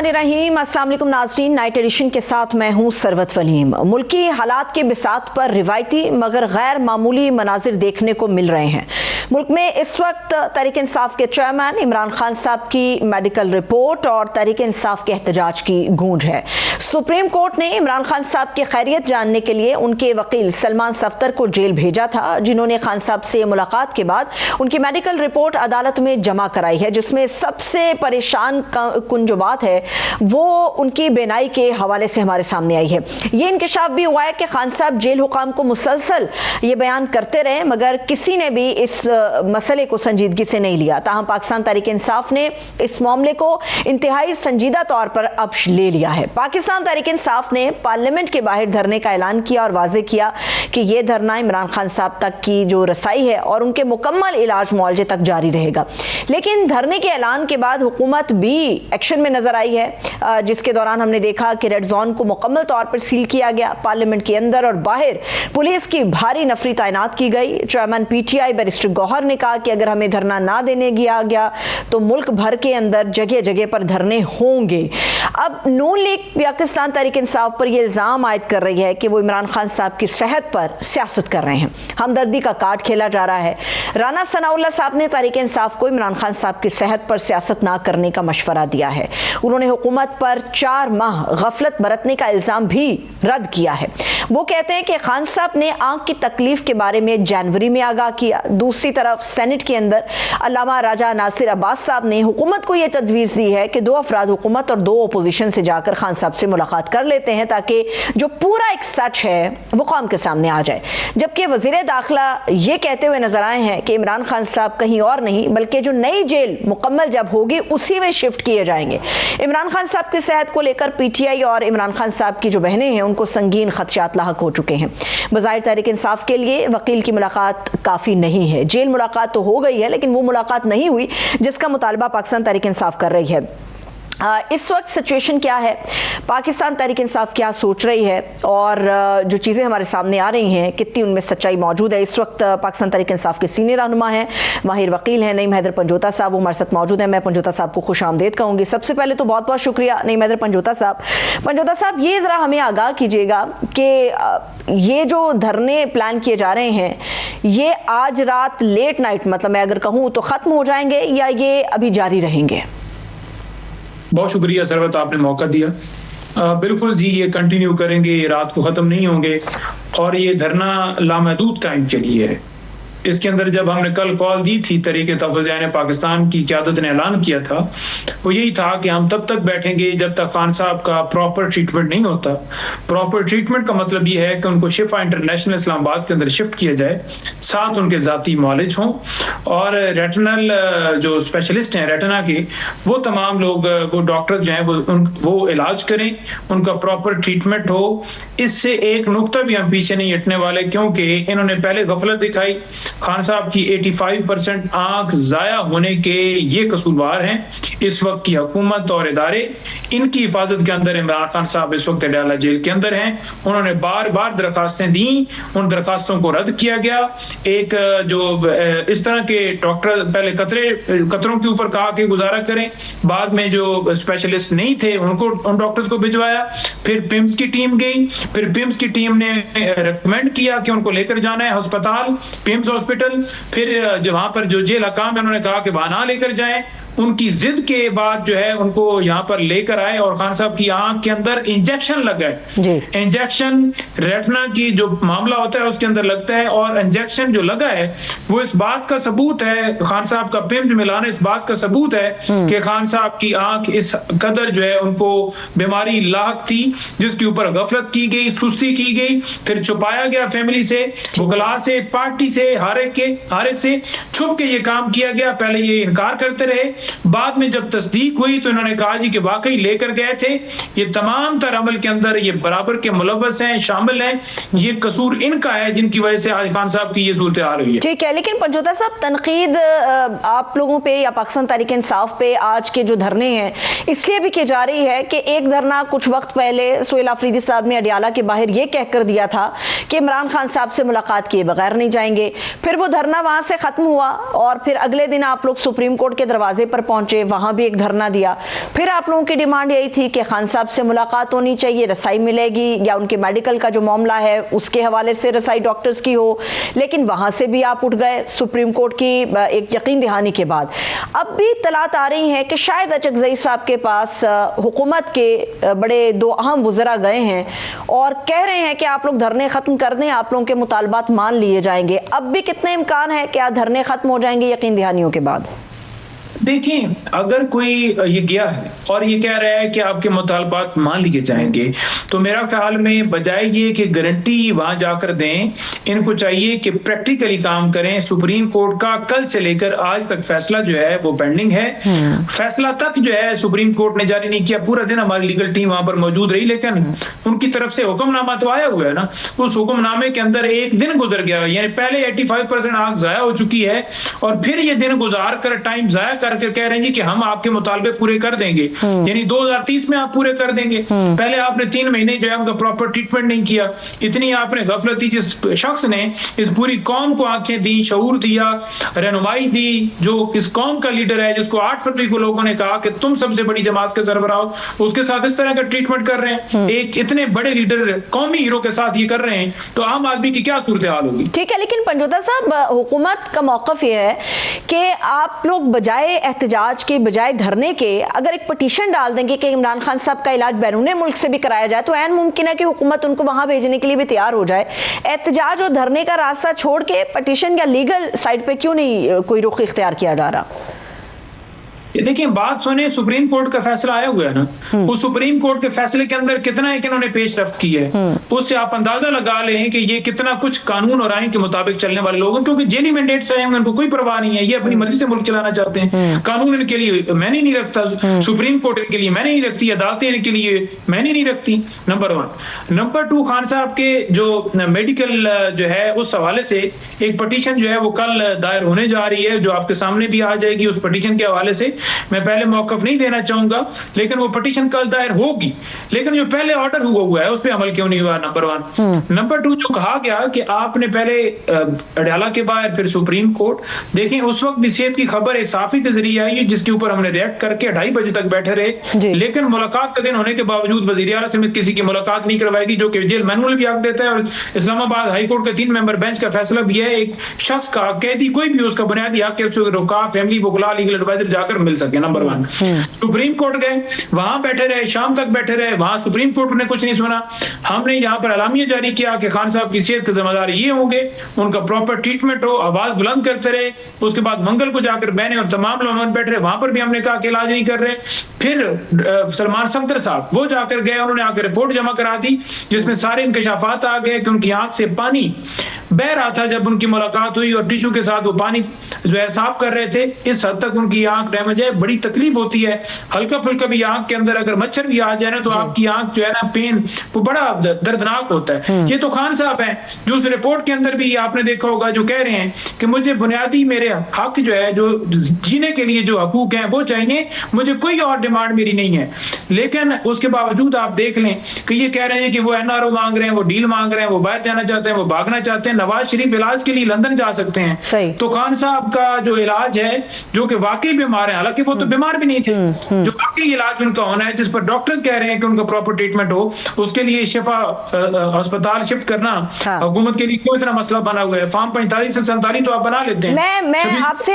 बिस्मिल्लाहिर्रहमानिर्रहीम। अस्सलाम वालेकुम नाज़रीन, नाइट एडिशन के साथ मैं हूँ सरवत वलीम। मुल्की हालात की बिसात पर रिवायती मगर गैर मामूली मनाजिर देखने को मिल रहे हैं। मुल्क में इस वक्त तहरीक इंसाफ के चेयरमैन इमरान खान साहब की मेडिकल रिपोर्ट और तहरीक इंसाफ के एहतजाज की गूंज है। सुप्रीम कोर्ट ने इमरान खान साहब की खैरियत जानने के लिए उनके वकील सलमान सफ्तर को जेल भेजा था, जिन्होंने खान साहब से मुलाकात के बाद उनकी मेडिकल रिपोर्ट अदालत में जमा कराई है, जिसमें सबसे परेशान कुन जो बात है वो उनकी बेनाई के हवाले से हमारे सामने आई है। ये इंकशाफ भी हुआ है कि खान साहब जेल हुकाम को मुसलसल ये बयान करते रहे मगर किसी ने भी इस मसले को संजीदगी से नहीं लिया। ताहम पाकिस्तान तहरीक इंसाफ ने इस मामले को इंतहाई संजीदा तौर पर अब ले लिया है। पाकिस्तान तहरीक इंसाफ ने पार्लियामेंट के बाहर धरने का ऐलान किया और वाजे किया कि यह धरना इमरान खान साहब तक की जो रसाई है और उनके मुकम्मल इलाज मुआवजे तक जारी रहेगा। लेकिन धरने के ऐलान के बाद हुकूमत भी एक्शन में नजर आई है, जिसके दौरान हमने देखा कि रेड जोन को मुकम्मल तौर पर सील किया गया। पार्लियामेंट के अंदर और बाहर पुलिस की भारी नफरी तैनात की गई। चेयरमैन पीटीआई बैरिस्टर गौहर ने कहा कि अगर हमें धरना ना देने दिया गया तो मुल्क भर के अंदर जगह जगह पर धरने होंगे। अब नून लीग पाकिस्तान तहरीक इंसाफ पर यह इल्जाम आयद कर रही है कि वो इमरान खान साहब की सेहत पर सियासत कर रहे हैं, हमदर्दी का कार्ड खेला जा रहा है। राना सनाउल्लाह साहब ने तहरीक इंसाफ को इमरान खान साहब की सेहत पर सियासत ना करने का मशवरा दिया है। उन्होंने हुकूमत पर 4 माह गफलत बरतने का इल्जाम भी रद्द किया है। वो कहते हैं कि खान साहब ने आंख की तकलीफ के बारे में जनवरी में आगाह किया। दूसरी तरफ सेनेट के अंदर अल्लामा राजा नासिर अब्बास साहब ने हुकूमत को यह तजवीज़ दी है कि 2 अफराद हुकूमत और 2 अपोजिशन से जाकर खान साहब से मुलाकात कर लेते हैं ताकि जो पूरा एक सच है वो कौम के सामने आ जाए। जबकि वज़ीर दाखिला ये कहते हुए नजर आए हैं कि इमरान खान साहब कहीं और नहीं बल्कि जो नई जेल मुकम्मल जब होगी उसी में शिफ्ट किए जाएंगे। इमरान खान साहब की सेहत को लेकर पीटीआई और इमरान खान साहब की जो बहनें हैं उनको संगीन खदशात लाहक हो चुके हैं। बज़ाहिर तहरीक इंसाफ के लिए वकील की मुलाकात काफ़ी नहीं है। जेल मुलाकात तो हो गई है लेकिन वो मुलाकात नहीं हुई जिसका मुतालबा पाकिस्तान तहरीक इंसाफ कर रही है। इस वक्त सिचुएशन क्या है, पाकिस्तान तहरीक इंसाफ क्या सोच रही है और जो चीज़ें हमारे सामने आ रही हैं कितनी उनमें सच्चाई मौजूद है। इस वक्त पाकिस्तान तहरीक इंसाफ के सीनियर रहनुमा हैं, माहिर वकील हैं नईम हैदर पंजोता साहब, वो हमारे साथ मौजूद हैं। मैं पंजोता साहब को खुश आमदेद कहूँगी। सबसे पहले तो बहुत बहुत शुक्रिया नईम हैदर पंजोता साहब। पंजोता साहब, ये ज़रा हमें आगाह कीजिएगा कि ये जो धरने प्लान किए जा रहे हैं ये आज रात लेट नाइट मतलब मैं अगर कहूँ तो ख़त्म हो जाएंगे या ये अभी जारी रहेंगे? बहुत शुक्रिया सरवत, आपने मौका दिया। बिल्कुल जी, ये कंटिन्यू करेंगे, ये रात को ख़त्म नहीं होंगे और ये धरना लामहदूद टाइम के लिए है। इसके अंदर जब हमने कल कॉल दी थी तहरीक तहफ़्फ़ुज़ पाकिस्तान की क़यादत ने ऐलान किया था वो यही था कि हम तब तक बैठेंगे जब तक खान साहब का प्रॉपर ट्रीटमेंट नहीं होता। प्रॉपर ट्रीटमेंट का मतलब ये है कि उनको शिफा इंटरनेशनल इस्लामाबाद के अंदर शिफ्ट किया जाए, साथ उनके ज़ाती मॉलेज हों और रेटिनल जो स्पेशलिस्ट हैं रेटिना के वो तमाम लोग वो डॉक्टर्स जो हैं वो इलाज करें, उनका प्रॉपर ट्रीटमेंट हो। इससे एक नुक्ता भी हम पीछे नहीं हटने वाले क्योंकि इन्होंने पहले गफलत दिखाई। खान साहब की 85% आंख जाया होने के ये कसूरवार हैं। इस वक्त की हुकूमत और इदारे इनकी हिफाजत के अंदर इमरान खान साहब इस वक्त अडयाला जेल के अंदर हैं। उन्होंने बार बार दरखास्तें दी, उन दरखास्तों को रद्द किया गया। एक जो इस तरह के डॉक्टर पहले कतरों के ऊपर कहा कि गुजारा करें, बाद में जो स्पेशलिस्ट नहीं थे उनको उन डॉक्टर्स को भिजवाया। फिर पिम्स की टीम गई, फिर पिम्स की टीम ने रिकमेंड किया कि उनको लेकर जाना है अस्पताल पिम्स हॉस्पिटल। फिर जो वहां पर जो जेल हकाम है उन्होंने कहा कि वहां ना लेकर जाएं। उनकी जिद के बाद जो है उनको यहाँ पर लेकर आए और खान साहब की आंख के अंदर इंजेक्शन लगा है। इंजेक्शन रेटिना की जो मामला होता है उसके अंदर लगता है और इंजेक्शन जो लगा है वो इस बात का सबूत है, खान साहब का पिम्स मिलाना इस बात का सबूत है कि खान साहब की आंख इस कदर जो है उनको बीमारी लाहक थी जिसके ऊपर गफलत की गई, सुस्ती की गई, फिर छुपाया गया फैमिली से, वकला से, पार्टी से, हर एक से छुप के ये काम किया गया। पहले ये इनकार करते रहे, बाद में जब तस्दीक हुई तो इन्होंने कहा जी कि वाकई लेकर गए थे। ये तमाम तर अमल के अंदर ये बराबर के मुलव्वस हैं, शामिल हैं। ये कसूर इनका है जिनकी वजह से आज खान साहब की ये सूरत आ रही है। ठीक है, लेकिन पंजोता साहब तनकीद आप लोगों पे या पाकिस्तान तहरीक इंसाफ पे आज के जो धरने हैं इसलिए भी की जा रही है कि एक धरना कुछ वक्त पहले सुहेल आफरीदी साहब ने अडयाला के बाहर ये कहकर दिया था कि इमरान खान साहब से मुलाकात किए बगैर नहीं जाएंगे। फिर वो धरना वहां से खत्म हुआ और फिर अगले दिन आप लोग सुप्रीम कोर्ट के दरवाजे पर पहुंचे, वहां भी एक धरना दिया। फिर आप लोगों की डिमांड यही थी कि खान साहब से मुलाकात होनी चाहिए, रसाई मिलेगी, या उनके मेडिकल का जो मामला है उसके हवाले से रसाई डॉक्टर्स की हो, लेकिन वहां से भी आप उठ गए सुप्रीम कोर्ट की एक यकीन दहानी के बाद। अब भी तलात आ रही है कि शायद अचकजई साहब के पास हुकूमत के बड़े दो अहम वज़रा गए हैं और कह रहे हैं कि आप लोग धरने खत्म कर दें, आप लोगों के मुतालबात मान लिए जाएंगे। अब भी कितना इम्कान है कि आज धरने खत्म हो जाएंगे यकीन दहानियों के बाद? देखिए, अगर कोई ये गया है और ये कह रहा है कि आपके मुतालबात मान लिए जाएंगे, तो मेरा ख्याल में बजाय ये कि गारंटी वहां जाकर दें, इनको चाहिए कि प्रैक्टिकली काम करें। सुप्रीम कोर्ट का कल से लेकर आज तक फैसला जो है वो पेंडिंग है। फैसला तक जो है सुप्रीम कोर्ट ने जारी नहीं किया। पूरा दिन हमारी लीगल टीम वहां पर मौजूद रही, लेकिन उनकी तरफ से हुक्मनामा तो आया हुआ है ना। उस हुक्मनामे के अंदर एक दिन गुजर गया, यानी पहले 85% आग जाया हो चुकी है और फिर ये दिन गुजार कर, टाइम जाया करके कह रहे हैं जी कि हम आपके मुतालबे पूरे कर देंगे, यानी 2030 में आप पूरे कर देंगे। पहले आपने 3 महीने जो है उनका प्रॉपर ट्रीटमेंट नहीं किया। इतनी आपने गफलती, जिस शख्स ने इस पूरी कौम को आंखें दी, शऊर दिया, रहनुमाई दी, जो इस कौम का लीडर है, जिसको 8 फरवरी को लोगों ने कहा कि तुम सबसे बड़ी जमात के सरबराह हो, उसके साथ इस तरह का ट्रीटमेंट कर रहे हैं। एक इतने बड़े लीडर, कौमी हीरो के साथ ये कर रहे हैं, तो आम आदमी की क्या सूरत हाल होगी? ठीक है, लेकिन पंजोता साहब, हुकूमत का मौकफ ये है कि आप लोग बजाय एहतजाज के, बजाय धरने के, अगर एक पटिशन डाल देंगे कि इमरान खान साहब का इलाज बैरून मुल्क से भी कराया जाए, तो ऐन मुमकिन है कि हुकूमत उनको वहां भेजने के लिए भी तैयार हो जाए। एहतजाज और धरने का रास्ता छोड़ के पटिशन या लीगल साइड पे क्यों नहीं कोई रुख इख्तियार किया जा रहा? देखिए, बात सुने, सुप्रीम कोर्ट का फैसला आया हुआ है ना। उस सुप्रीम कोर्ट के फैसले के अंदर कितना एक इन्होंने पेशरफ्त की है, उससे आप अंदाजा लगा लें कि ये कितना कुछ कानून और आइन के मुताबिक चलने वाले लोग हैं। क्योंकि जेली मैंडेट से उनको कोई परवाह नहीं है, ये अपनी मर्जी से मुल्क चलाना चाहते हैं। कानून इनके लिए मैंने नहीं रखता, सुप्रीम कोर्ट इनके लिए मैंने नहीं रखती, अदालतें इनके लिए मैंने नहीं रखती, नंबर 1। नंबर 2, खान साहब के जो मेडिकल जो है उस हवाले से एक पटिशन जो है वो कल दायर होने जा रही है, जो आपके सामने भी आ जाएगी। उस पटिशन के हवाले से मैं पहले मौकफ नहीं देना चाहूंगा, लेकिन वो पटिशन कल दायर होगी। लेकिन जो पहले ऑर्डर हुआ है उस पर अमल क्यों नहीं हुआ, नंबर 1। नंबर 2, जो कहा गया कि आपने पहले अडयाला के बाहर, फिर सुप्रीम कोर्ट, देखें उस वक्त भी सेहत की खबर एक साफी के जरिए आई है, जिसके ऊपर हमने रिएक्ट करके 2:30 बजे तक बैठे रहे। लेकिन मुलाकात का दिन होने के बावजूद वजीर आला समेत किसी की मुलाकात नहीं करवाएगी, जो कि जेल मैनुअल भी हक देता है। और इस्लामाबाद हाई कोर्ट के 3 मेंबर बेंच का फैसला भी है, एक शख्स का, कैदी कोई भी, उसका बुनियादी हक है उसके रुका, फैमिली वकला, लीगल एडवाइजर जाकर मिल सके, नंबर 1। सुप्रीम कोर्ट गए, वहां बैठे रहे, शाम तक बैठे रहे, वहां सुप्रीम कोर्ट ने कुछ नहीं सुना। हमने यहाँ पर अलामिया जारी किया कि खान साहब की सेहत के जिम्मेदार ये होंगे, उनका प्रॉपर ट्रीटमेंट हो, आवाज बुलंद करते रहे। उसके बाद मंगल को जाकर बहने और तमाम लोग बैठ रहे, वहां पर भी हमने कहा कि इलाज नहीं कर रहे। फिर सलमान सफदर साहब वो जाकर गए, उन्होंने आकर रिपोर्ट जमा करा दी, जिसमें सारे इंकशाफात आ गए कि उनकी आंख से पानी बह रहा था जब उनकी मुलाकात हुई, और टिश्यू के साथ वो पानी जो है साफ कर रहे थे। इस हद तक उनकी आंख डैमेज है, बड़ी तकलीफ होती है। हल्का फुल्का भी आंख के अंदर अगर मच्छर भी आ जाए ना, तो आपकी आंख जो है ना, पेन वो बड़ा दर्दनाक होता है। ये तो खान साहब हैं जो उस रिपोर्ट के अंदर भी आपने देखा होगा, जो कह रहे हैं कि मुझे बुनियादी मेरे हक जो है, जो जीने के लिए जो हकूक हैं वो चाहिए, मुझे कोई और डिमांड मेरी नहीं है। लेकिन उसके बावजूद आप देख लें कि ये कह रहे हैं कि वो एनआरओ मांग रहे हैं, वो डील मांग रहे हैं, वो बाहर जाना चाहते हैं, वो भागना चाहते हैं। नवाज शरीफ इलाज के लिए लंदन जा सकते हैं, तो खान साहब का जो इलाज है, जो कि वाकई बीमार है, हालांकि वो तो बीमार भी नहीं थे, जो वाकई इलाज उनका होना है, जिस पर डॉक्टर्स कह रहे हैं कि उनका प्रॉपर ट्रीटमेंट हो, उसके लिए शिफा अस्पताल शिफ्ट करना हुकूमत के लिए क्यों इतना मसला बना हुआ है? फॉर्म 45 से 47 तो आप बना लेते हैं। मैं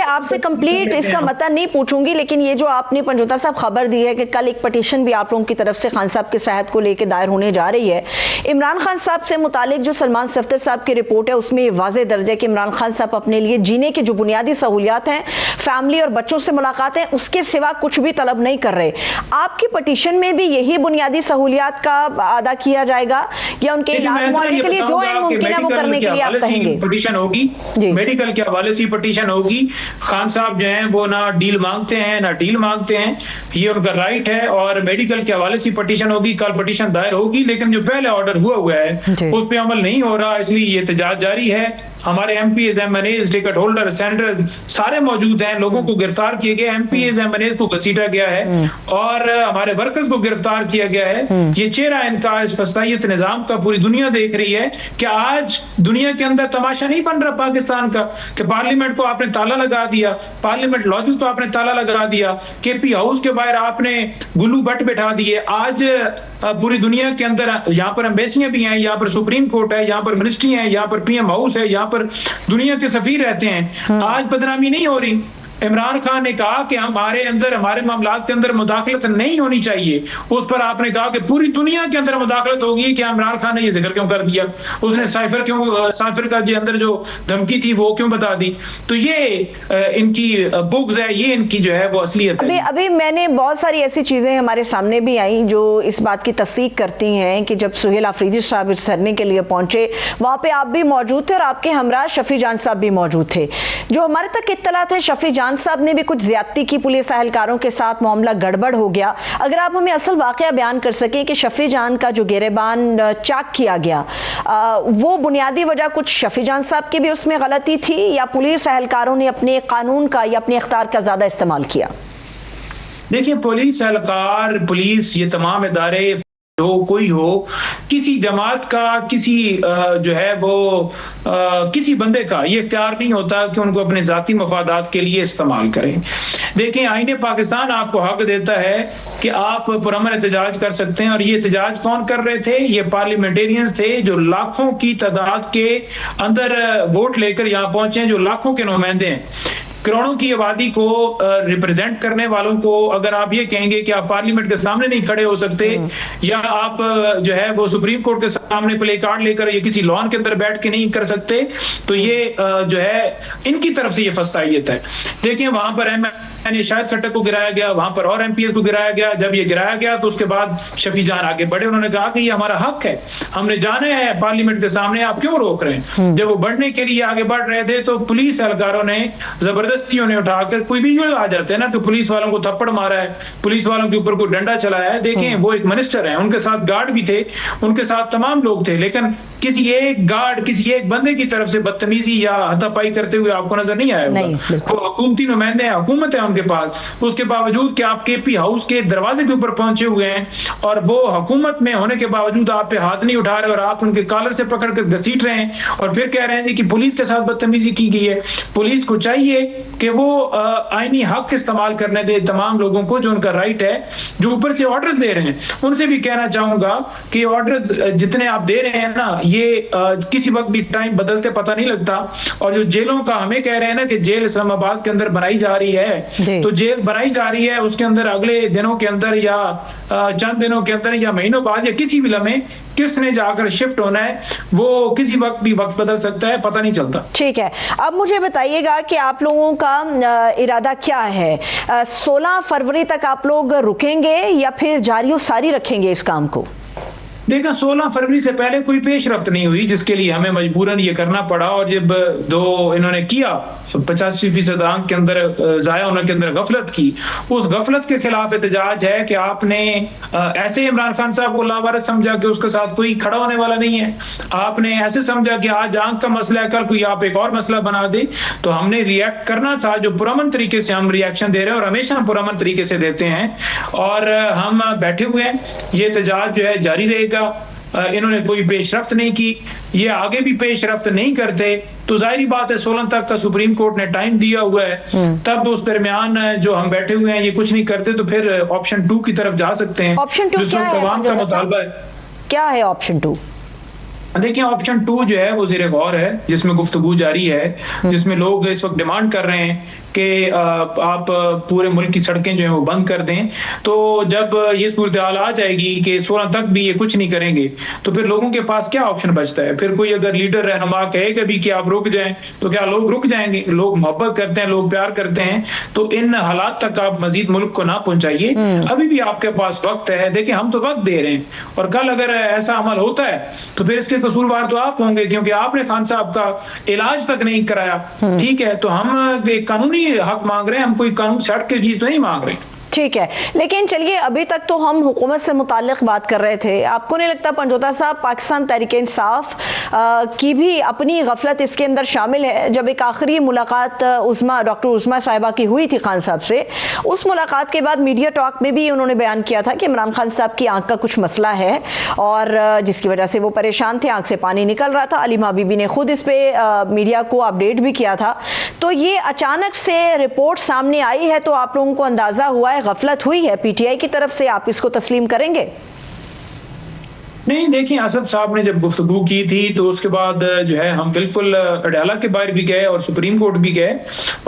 आपसे कंप्लीट इसका मतलब नहीं पूछूंगी, लेकिन ये जो आपने पंजोता साहब खबर दी है कि कल एक पटिशन भी आप लोगों की तरफ से खान साहब की सेहत को लेकर दायर होने जा रही है। इमरान खान साहब से मुतालिक जो सलमान सफदर साहब की रिपोर्ट है, उसमें वाज़े दर्ज है कि इमरान खान साहब अपने लिए जीने की जो बुनियादी सहूलियात हैं, फैमिली और बच्चों से मुलाकातें, उसके सिवा कुछ भी तलब नहीं कर रहे। आपकी पटिशन में भी यही बुनियादी सहूलियात का अदा किया जाएगा, या उनके इलाज मुआवजे के लिए जो है मुमकिन है वो करने के लिए आप कहेंगे? पटिशन होगी, मेडिकल के हवाले से पटिशन होगी। खान साहब जो हैं वो ना डील मांगते हैं ना डील मांगते हैं, ये उनका राइट है, और मेडिकल के हवाले से पटिशन होगी। कल पटिशन दायर होगी, लेकिन जो पहले ऑर्डर हुआ है उस पर अमल नहीं हो रहा, इसलिए ये एहतजाज जारी है। हमारे MPs, MNAs, ticket holder, senators सारे मौजूद हैं। लोगों को गिरफ्तार किए गए, MPs, MNAs को घसीटा गया है और हमारे वर्कर्स को गिरफ्तार किया गया है। ये चेहरा इनका इस फस्तायत निजाम का पूरी दुनिया देख रही है कि आज दुनिया के अंदर तमाशा नहीं बन रहा पाकिस्तान का कि पार्लियामेंट को आपने ताला लगा दिया, पार्लियामेंट लॉजेस को आपने ताला लगा दिया, KP हाउस के बाहर आपने गुल्लू बट बैठा दिए। आज पूरी दुनिया के अंदर यहाँ पर एम्बेसियां भी हैं, यहाँ पर सुप्रीम कोर्ट है, यहाँ पर मिनिस्ट्री है, यहाँ पर PM हाउस है, यहाँ पर दुनिया के सफीर रहते हैं। आज बदनामी नहीं हो रही। इमरान खान ने कहा कि हमारे मामलात के अंदर मुदाखलत नहीं होनी चाहिए। उस पर आपने कहा कि पूरी दुनिया के अंदर मुदाखलत होगी। कि इमरान खान ने ये जिक्र क्यों कर दिया? उसने साइफर का जो अंदर जो धमकी थी वो क्यों बता दी? तो ये इनकी बुग्ज है, ये इनकी जो है वो असलियत है। अभी मैंने बहुत सारी ऐसी चीजें हमारे सामने भी आई जो इस बात की तस्दीक करती हैं कि जब सुहेल आफरीदी साहब इस धरने के लिए पहुंचे, वहां पे आप भी मौजूद थे और आपके हमरा शफी जान साहब भी मौजूद थे। जो हमारे तक इत्तलात है, शफी जान साहब ने भी कुछ ज्यादती की पुलिस एहलकारों के साथ, मामला गड़बड़ हो गया। अगर आप हमें असल वाकया बयान कर सकें कि शफी जान का जो गिरेबान चाक किया गया, वो बुनियादी वजह कुछ शफी जान साहब की भी उसमें गलती थी या पुलिस एहलकारों ने अपने कानून का या अपने इख्तियार का ज्यादा इस्तेमाल किया? देखिए, पुलिस एहलकार, पुलिस, ये तमाम इदारे जो कोई हो, किसी जमात का, किसी जो है वो किसी बंदे का ये इख्तियार नहीं होता कि उनको अपने जाती मफादात के लिए इस्तेमाल करें। देखें, आईने पाकिस्तान आपको हक देता है कि आप पुरअमन एहतजाज कर सकते हैं। और ये एहतजाज कौन कर रहे थे? ये पार्लियामेंटेरियंस थे जो लाखों की तादाद के अंदर वोट लेकर यहाँ पहुंचे, जो लाखों के नुमाइंदे हैं। करोड़ों की आबादी को रिप्रेजेंट करने वालों को अगर आप ये कहेंगे कि आप पार्लियामेंट के सामने नहीं खड़े हो सकते या आप जो है वो सुप्रीम कोर्ट के सामने प्ले कार्ड लेकर या किसी लॉन के अंदर बैठ के नहीं कर सकते, तो ये जो है इनकी तरफ से ये फस्तायत है। देखिए, वहां पर शाहिद खट्टर को गिराया गया, वहां पर और MPs को गिराया गया। जब ये गिराया गया तो उसके बाद शफी जान आगे बढ़े, उन्होंने कहा कि ये हमारा हक है, हमने जाना है पार्लियामेंट के सामने, आप क्यों रोक रहे हैं? जब वो बढ़ने के लिए आगे बढ़ रहे थे तो पुलिस एहलकारों ने जबरदस्तियों ने उठाकर, कोई विजुअल आ जाते हैं ना कि पुलिस वालों को थप्पड़ मारा है, पुलिस वालों के ऊपर कोई डंडा चलाया है। देखें, वो एक मिनिस्टर है, उनके साथ गार्ड भी थे, उनके साथ तमाम लोग थे, लेकिन किसी एक गार्ड, किसी एक बंदे की तरफ से बदतमीजी या हाथापाई करते हुए आपको नजर नहीं आया होगा। वो हुकूमती नुमाइंदे, हुकूमत है उनके पास, उसके बावजूद कि आप KP हाउस के दरवाजे के ऊपर पहुंचे हुए हैं और वो हुकूमत में होने के बावजूद आप पे हाथ नहीं उठा रहे और आप उनके कॉलर से पकड़कर घसीट रहे हैं और फिर कह रहे हैं जी कि पुलिस के साथ बदतमीजी की गई है। पुलिस को चाहिए कि वो आईनी हक इस्तेमाल करने दे तमाम लोगों को, जो उनका राइट है। जो ऊपर से ऑर्डर्स दे रहे हैं उनसे भी कहना चाहूंगा कि ऑर्डर्स जितने आप दे रहे हैं ना, ये किसी वक्त भी टाइम बदलते पता नहीं लगता। और जो जेलों का हमें कह रहे हैं ना कि जेल इस्लामाबाद के अंदर बनाई जा रही है, तो जेल बनाई जा रही है, उसके अंदर अगले दिनों के अंदर या चंद दिनों के अंदर या महीनों बाद या किसी भी लम्हे किसने जाकर शिफ्ट होना है, वो किसी वक्त भी वक्त बदल सकता है, पता नहीं चलता। ठीक है, अब मुझे बताइएगा कि आप लोगों का इरादा क्या है? 16 फरवरी तक आप लोग रुकेंगे या फिर जारी सारी रखेंगे इस काम को? देखा, 16 फरवरी से पहले कोई पेशरफ्त नहीं हुई, जिसके लिए हमें मजबूरन ये करना पड़ा। और जब इन्होंने किया 85% आंक के अंदर जाया होने के अंदर गफलत की, उस गफलत के खिलाफ एहतजाज है कि आपने ऐसे इमरान खान साहब को लावारिस समझा कि उसके साथ कोई खड़ा होने वाला नहीं है। आपने ऐसे समझा कि आज आंक का मसला है, कल कोई आप एक और मसला बना दे। तो हमने रिएक्ट करना था, जो पुरअमन तरीके से हम रिएक्शन दे रहे हैं और हमेशा हम पुरअमन तरीके से देते हैं। और हम बैठे हुए हैं, ये एहतजाज जो है जारी रहेगा। इन्होंने कोई पेशरफ्त नहीं की, ये आगे भी पेशरफ्त नहीं करते तो जाहिर बात है 16 तक का सुप्रीम कोर्ट ने टाइम दिया हुआ है। तब उस दरमियान जो हम बैठे हुए हैं ये कुछ नहीं करते तो फिर ऑप्शन 2 की तरफ जा सकते हैं। ऑप्शन 2 क्या है? तमाम का मुतालबा है। क्या है ऑप्शन 2? देखिए, ऑप्शन 2 जो है वो ज़ेरे गौर है, जिसमें गुफ्तगू जारी है, जिसमें लोग इस वक्त डिमांड कर रहे हैं कि आप पूरे मुल्क की सड़कें जो हैं वो बंद कर दें। तो जब ये सूरत हाल आ जाएगी कि 16 तक भी ये कुछ नहीं करेंगे तो फिर लोगों के पास क्या ऑप्शन बचता है? फिर कोई अगर लीडर रहनुमा कहेगा भी कि आप रुक जाएं तो क्या लोग रुक जाएंगे? लोग मोहब्बत करते हैं, लोग प्यार करते हैं। तो इन हालात तक आप मजीद मुल्क को ना पहुंचाइए, अभी भी आपके पास वक्त है। देखिए, हम तो वक्त दे रहे हैं और कल अगर ऐसा अमल होता है तो फिर इसके कसूरवार तो आप होंगे, क्योंकि आपने खान साहब का इलाज तक नहीं कराया। ठीक है, तो हम एक कानूनी हक मांग रहे हैं, हम कोई कानून छाट के चीज तो नहीं मांग रहे। ठीक है, लेकिन चलिए अभी तक तो हम हुकूमत से मुताल्लिक बात कर रहे थे। आपको नहीं लगता पंजोता साहब पाकिस्तान तहरीक-ए-इंसाफ की भी अपनी गफलत इसके अंदर शामिल है? जब एक आखिरी मुलाकात डॉक्टर उस्मा साहिबा की हुई थी खान साहब से, उस मुलाकात के बाद मीडिया टॉक में भी उन्होंने बयान किया था कि इमरान खान साहब की आंख का कुछ मसला है और जिसकी वजह से वो परेशान थे, आंख से पानी निकल रहा था। अलीमा बीबी ने खुद इस पे मीडिया को अपडेट भी किया था। तो ये अचानक से रिपोर्ट सामने आई है तो आप लोगों को अंदाजा हुआ है गफलत हुई है पीटीआई की तरफ से, आप इसको तस्लीम करेंगे? नहीं, देखिए असद साहब ने जब गुफ्तगू की थी तो उसके बाद जो है हम बिल्कुल अदालत के बाहर भी गए और सुप्रीम कोर्ट भी गए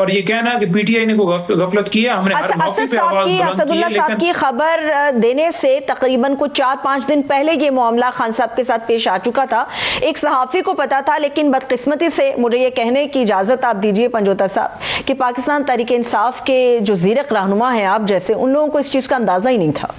और ये कहना कि पीटीआई ने कोई गफलत की है, हमने हर मौके पे आवाज बुलंद की है। असदुल्ला साहब की खबर देने से तकरीबन कुछ 4-5 दिन पहले ये मामला खान साहब के साथ पेश आ चुका था। एक सहाफी को पता था, लेकिन बदकिस्मती से मुझे ये कहने की इजाजत आप दीजिए पंजोता साहब कि पाकिस्तान तहरीक-ए-इंसाफ के जो ज़ीरक रहनुमा हैं आप जैसे, उन लोगों को इस चीज का अंदाजा ही नहीं था।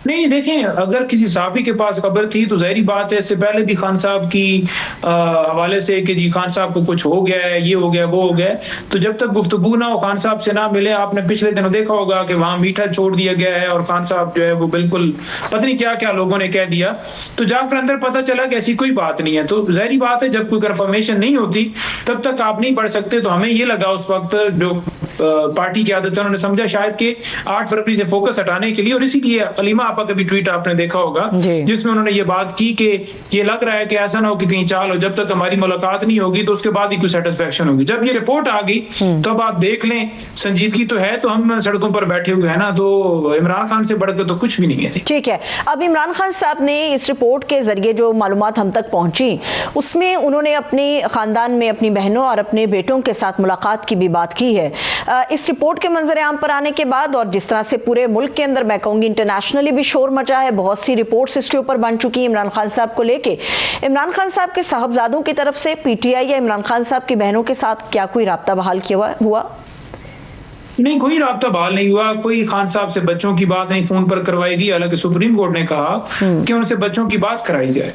नहीं, देखें, अगर किसी साफी के पास खबर थी तो जहरी बात है, इससे पहले भी खान साहब की हवाले से कि जी खान साहब को कुछ हो गया है, ये हो गया, वो हो गया, तो जब तक गुफ्तगू ना हो, खान साहब से ना मिले, आपने पिछले दिनों देखा होगा कि वहां मीठा छोड़ दिया गया है और खान साहब जो है वो बिल्कुल पता नहीं क्या क्या लोगों ने कह दिया, तो जाकर अंदर पता चला कि ऐसी कोई बात नहीं है। तो जहरी बात है, जब कोई कंफर्मेशन नहीं होती तब तक आप नहीं बढ़ सकते। तो हमें ये लगा उस वक्त जो पार्टी की आदत है, उन्होंने समझा शायद कि 8 फरवरी से फोकस हटाने के लिए, और इसीलिए अलीमा आपा का भी ट्वीट आपने देखा होगा जिसमें उन्होंने ये बात की कि ये लग रहा है कि ऐसा ना हो कि कहीं चाल हो, जब तक हमारी मुलाकात नहीं होगी तो उसके बाद ही कोई सेटिस्फेक्शन होगी। जब ये रिपोर्ट आ गई तो अब आप देख लें, संजीदगी तो है, तो हम सड़कों पर बैठे हुए हैं ना, तो इमरान खान से बढ़कर तो कुछ भी नहीं है। ठीक है, अब इमरान खान साहब ने इस रिपोर्ट के जरिए जो मालूमात हम तक पहुंची उसमें उन्होंने अपने खानदान में अपनी बहनों और अपने बेटों के साथ मुलाकात की भी बात की है। इस रिपोर्ट के मंजर आम पर आने के बाद और जिस तरह से पूरे मुल्क के अंदर, मैं कहूंगी इंटरनेशनली भी शोर मचा है, बहुत सी रिपोर्ट्स इसके ऊपर बन चुकी है इमरान खान साहब को लेके, इमरान खान साहब के साहबजादों की तरफ से पीटीआई या इमरान खान साहब की बहनों के साथ क्या कोई राब्ता बहाल किया हुआ? नहीं, कोई राब्ता बहाल नहीं हुआ, कोई खान साहब से बच्चों की बात नहीं फोन पर करवाई गई। हालांकि सुप्रीम कोर्ट ने कहा कि उनसे बच्चों की बात कराई जाए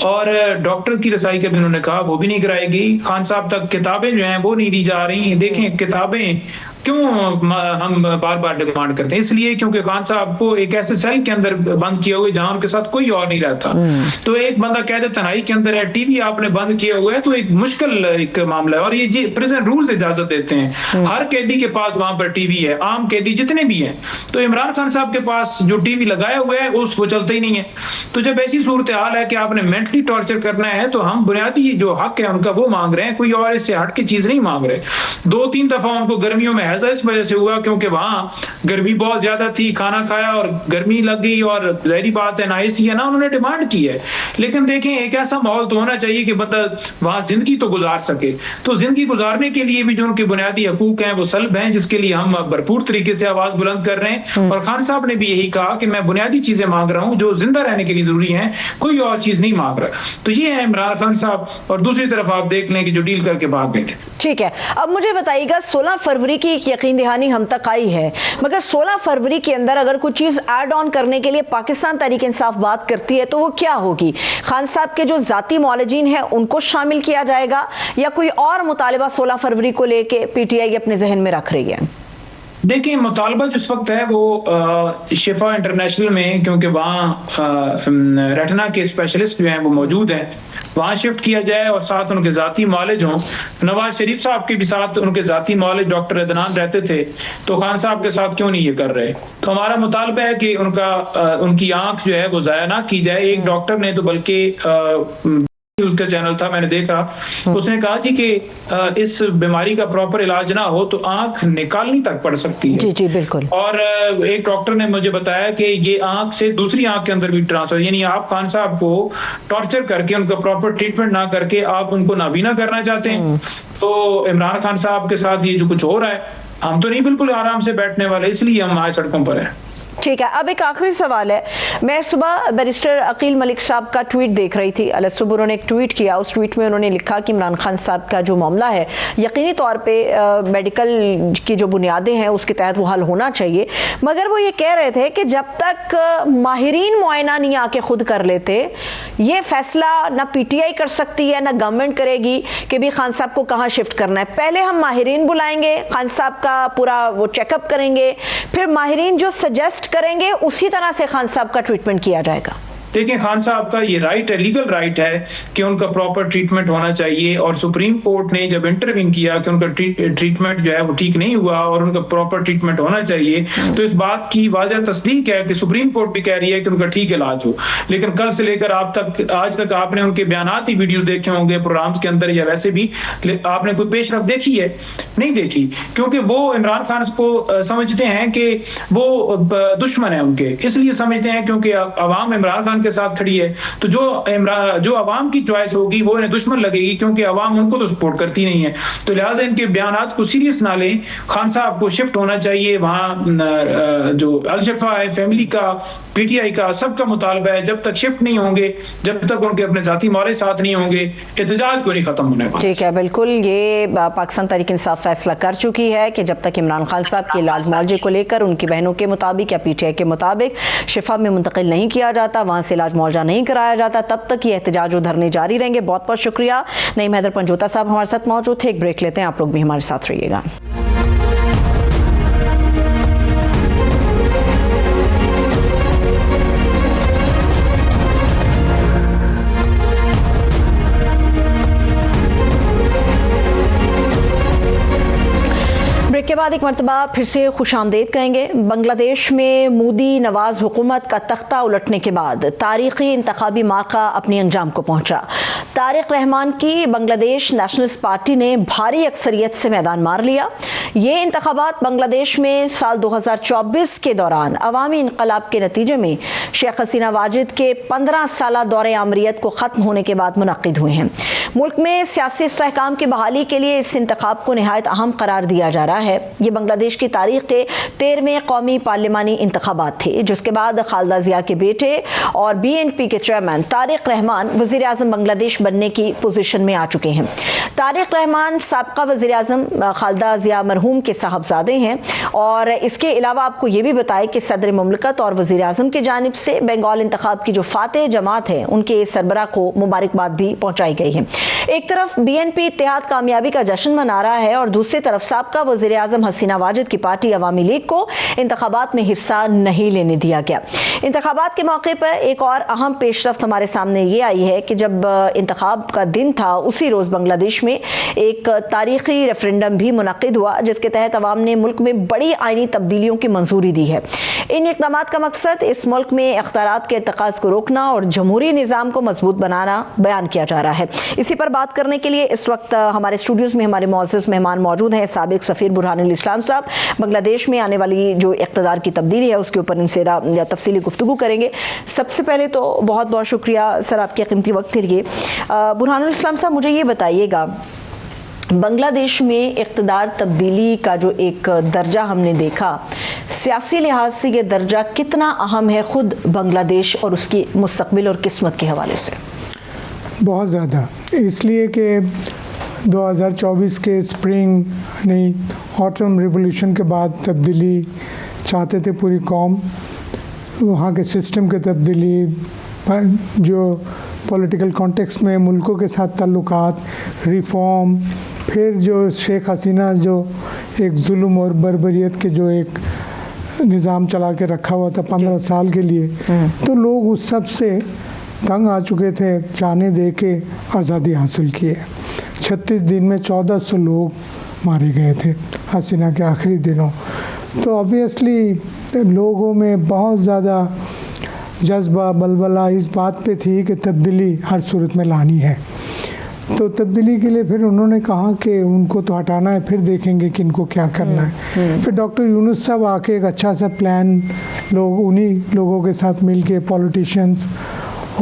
और डॉक्टर्स की रसाई का भी उन्होंने कहा वो भी नहीं कराई गई। खान साहब तक किताबें जो हैं वो नहीं दी जा रही। देखें, किताबें क्यों हम बार बार डिमांड करते हैं? इसलिए क्योंकि खान साहब को एक ऐसे सेल के अंदर बंद किया हुआ है जहां उनके साथ कोई और नहीं रहता। तो एक बंदा कह दे तनाई के अंदर है, टीवी आपने बंद किया हुआ है, तो एक मुश्किल एक मामला है। और ये प्रिजन रूल्स इजाजत देते हैं, हर कैदी के पास वहां पर टीवी है, आम कैदी जितने भी हैं। तो इमरान खान साहब के पास जो टीवी लगाया हुआ है वो चलता ही नहीं है। तो जब ऐसी सूरत हाल है कि आपने मेंटली टॉर्चर करना है तो हम बुनियादी जो हक है उनका वो मांग रहे हैं, कोई और इससे हट के चीज नहीं मांग रहे। 2-3 दफा उनको गर्मियों में इस वजह से हुआ क्योंकि वहां गर्मी बहुत ज्यादा थी, खाना खाया और गर्मी लग गई, और जाहिर बात है ना एसी है ना, उन्होंने डिमांड की है। लेकिन देखें, एक ऐसा माहौल तो होना चाहिए कि बंदा वहां जिंदगी तो गुजार सके। तो जिंदगी गुजारने के लिए भी जो उनके बुनियादी हकूक हैं वो सल्ब हैं, जिसके लिए हम भरपूर तरीके से आवाज बुलंद कर रहे हैं। और खान साहब ने भी यही कहा कि मैं बुनियादी चीजें मांग रहा हूं जो जिंदा रहने के लिए जरूरी है, कोई और चीज नहीं मांग रहा। तो ये है इमरान खान साहब। और दूसरी तरफ आप देख लें कि जो डील करके भाग गए थे। ठीक है, अब मुझे बताइएगा 16 फरवरी की यकीन दहानी हम तक आई है, मगर 16 फरवरी के अंदर अगर कोई चीज ऐड ऑन करने के लिए पाकिस्तान तहरीक-ए-इंसाफ बात करती है तो वो क्या होगी? खान साहब के जो जाती मौलजीन हैं उनको शामिल किया जाएगा या कोई और मुतालिबा 16 फरवरी को लेके पीटीआई अपने जहन में रख रही है? देखिए, मुतालबा जिस वक्त है वो शिफा इंटरनेशनल में, क्योंकि वहाँ रेटिना के स्पेशलिस्ट जो हैं वो मौजूद हैं, वहाँ शिफ्ट किया जाए और साथ उनके जाती मौलिज हों। नवाज शरीफ साहब के भी साथ उनके जाती मौलिज डॉक्टर अदनान रहते थे, तो खान साहब के साथ क्यों नहीं ये कर रहे? तो हमारा मुतालबा है कि उनकी आंख जो है वो जाया ना की जाए। एक डॉक्टर ने तो बल्कि उसका चैनल था, मैंने देखा, उसने कहा जी कि इस बीमारी का प्रॉपर इलाज ना हो तो आंख निकालनी तक पड़ सकती है। जी जी बिल्कुल। और एक डॉक्टर ने मुझे बताया कि ये आंख से दूसरी आंख के अंदर भी ट्रांसफर, यानी आप खान साहब को टॉर्चर करके उनका प्रॉपर ट्रीटमेंट ना करके आप उनको नाबीना करना चाहते हैं। तो इमरान खान साहब के साथ ये जो कुछ हो रहा है, हम तो नहीं बिल्कुल आराम से बैठने वाले, इसलिए हम आज सड़कों पर हैं। ठीक है, अब एक आखिरी सवाल है। मैं सुबह बैरिस्टर अकील मलिक साहब का ट्वीट देख रही थी। अलग सुबह उन्होंने एक ट्वीट किया, उस ट्वीट में उन्होंने लिखा कि इमरान खान साहब का जो मामला है यकीनी तौर पे मेडिकल की जो बुनियादें हैं उसके तहत वो हल होना चाहिए, मगर वो ये कह रहे थे कि जब तक माहिरीन मुआयना नहीं आके खुद कर लेते, ये फैसला ना पीटीआई कर सकती है ना गवर्नमेंट करेगी कि भी खान साहब को कहाँ शिफ्ट करना है। पहले हम माहिरीन बुलाएंगे, खान साहब का पूरा वो चेकअप करेंगे, फिर माहिरीन जो सजेस्ट करेंगे उसी तरह से खान साहब का ट्रीटमेंट किया जाएगा। देखिए, खान साहब का ये राइट है, लीगल राइट है कि उनका प्रॉपर ट्रीटमेंट होना चाहिए, और सुप्रीम कोर्ट ने जब इंटरवीन किया कि उनका ट्रीटमेंट जो है वो ठीक नहीं हुआ और उनका प्रॉपर ट्रीटमेंट होना चाहिए, तो इस बात की वाज़ह तस्दीक है कि सुप्रीम कोर्ट भी कह रही है कि उनका ठीक इलाज हो। लेकिन कल से लेकर आज तक आपने उनके बयानात ही वीडियोस देखे होंगे प्रोग्राम्स के अंदर, या वैसे भी आपने कोई पेशरफ देखी है? नहीं देखी, क्योंकि वो इमरान खान को समझते हैं कि वो दुश्मन है उनके, इसलिए समझते हैं क्योंकि अवाम इमरान खान के साथ खड़ी है, तो जो अवाम की चॉइस होगी वो इन्हें दुश्मन लगेगी, क्योंकि अवाम उनको तो सपोर्ट करती नहीं है। तो लिहाजा इनके बयानात को सीरियस ना लें। खान साहब को शिफ्ट होना चाहिए वहां, जो अल-शिफा है, फैमिली का, पीटीआई का, सबका मुतालबा है, जब तक शिफ्ट नहीं होंगे, जब तक उनके अपने जाती मौरे साथ नहीं होंगे, एहतजाज को नहीं खत्म होने वाला। ठीक है, बिल्कुल। ये पाकिस्तान तहरीक इंसाफ फैसला कर चुकी है कि जब तक इमरान खान साहब के इलाज मुआवजे को लेकर उनकी बहनों के मुताबिक या पीटीआई के मुताबिक शिफा में मुंतकिल नहीं किया जाता, वहां से इलाज मुआवजा नहीं कराया जाता, तब तक ये एहतजाज और धरने जारी रहेंगे। बहुत बहुत शुक्रिया। नईम हैदर पंजोता साहब हमारे साथ मौजूद थे। एक ब्रेक लेते हैं, आप लोग भी हमारे साथ रहिएगा। ब्रेक के बाद एक मरतबा फिर से खुशामदीद कहेंगे। बांग्लादेश में मोदी नवाज हुकूमत का तख्ता उलटने के बाद तारीखी इंतखाबी मार्का अपने अंजाम को पहुंचा। तारिक रहमान की बांग्लादेश नेशनलिस्ट पार्टी ने भारी अक्सरियत से मैदान मार लिया। ये इंतखाबात बांग्लादेश में साल 2024 के दौरान अवामी इनकलाब के नतीजे में शेख हसीना वाजिद के 15 साला दौरे आमरीत को ख़त्म होने के बाद मुनक्किद हुए हैं। मुल्क में सियासी इस्तेहकाम की बहाली के लिए इस इंतखाब को निहायत अहम करार दिया जा रहा है। ये बांग्लादेश की तारीख के 13वें कौमी पार्लिमानी इंतखाबात थे, जिसके बाद खालिदा जिया के बेटे और बीएनपी के चेयरमैन तारिक रहमान वज़ीर आज़म बांग्लादेश बनने की पोजीशन में आ चुके हैं। तारिक रहमान साबका वज़ीर आज़म खालिदा जिया मरहूम के साहबजादे हैं, और इसके अलावा आपको ये भी बताएं कि सदर मुमलिकत और वज़ीर आज़म की जानिब से बंगाल इंतखाब की जो फातेह जमात है उनके सरबरा को मुबारकबाद भी पहुँचाई गई है। एक तरफ बीएनपी इत्तेहाद कामयाबी का जश्न मना रहा है और दूसरी तरफ साबका वज़ीर आज़म हसीना वाजिद की पार्टी अवामी लीग को इंतखाबात में हिस्सा नहीं लेने दिया गया। इंतखाबात के मौके पर एक और अहम पेशरफ्त हमारे सामने ये आई है कि जब इंतखाब का दिन था उसी रोज़ बांग्लादेश में एक तारीखी रेफरेंडम भी मुनक्किद हुआ, जिसके तहत अवाम ने मुल्क में बड़ी आइनी तब्दीलियों की मंजूरी दी है। इन इक़दाम का मकसद इस मुल्क में इख्तियारात के इर्तिकाज़ को रोकना और जमहूरी निज़ाम को मजबूत बनाना बयान किया जा रहा है। इसी पर बात करने के लिए इस वक्त हमारे स्टूडियोज़ में हमारे मुअज़्ज़ज़ मेहमान मौजूद हैं। साबिक सफ़ीर बुरहानुल इस्लाम साहब बांग्लादेश में आने वाली जो इक़्तिदार की तब्दीली है उसके ऊपर इनसे तफसीली गुफ्तगू करेंगे। सबसे पहले तो बहुत बहुत शुक्रिया सर आपके कीमती वक्त के लिए। बुरहानुल इस्लाम साहब, मुझे ये बताइएगा, बांग्लादेश में इक़्तिदार तब्दीली का जो एक दर्जा हमने देखा, सियासी लिहाज से ये दर्जा कितना अहम है खुद बांग्लादेश और उसकी मुस्तक़बिल और किस्मत के हवाले से? बहुत ज़्यादा, इसलिए कि 2024 के स्प्रिंग नहीं ऑटम रिवोल्यूशन के बाद तब्दीली चाहते थे पूरी कौम। वहाँ के सिस्टम की तब्दीली, जो पॉलिटिकल कॉन्टेक्स्ट में मुल्कों के साथ ताल्लुकात, रिफॉर्म, फिर जो शेख हसीना जो एक जुल्म और बर्बरियत के जो एक निज़ाम चला के रखा हुआ था 15 साल के लिए, तो लोग उस सब से तंग आ चुके थे। जाने दे के आज़ादी हासिल किए। 36 दिन में 1400 लोग मारे गए थे हसीना के आखिरी दिनों। तो ऑब्वियसली लोगों में बहुत ज़्यादा जज्बा बलबला इस बात पे थी कि तब्दीली हर सूरत में लानी है। तो तब्दीली के लिए फिर उन्होंने कहा कि उनको तो हटाना है, फिर देखेंगे कि इनको क्या करना है। फिर डॉक्टर यूनुस साहब आके एक अच्छा सा प्लान, लोग उन्हीं लोगों के साथ मिल के, पॉलिटिशियंस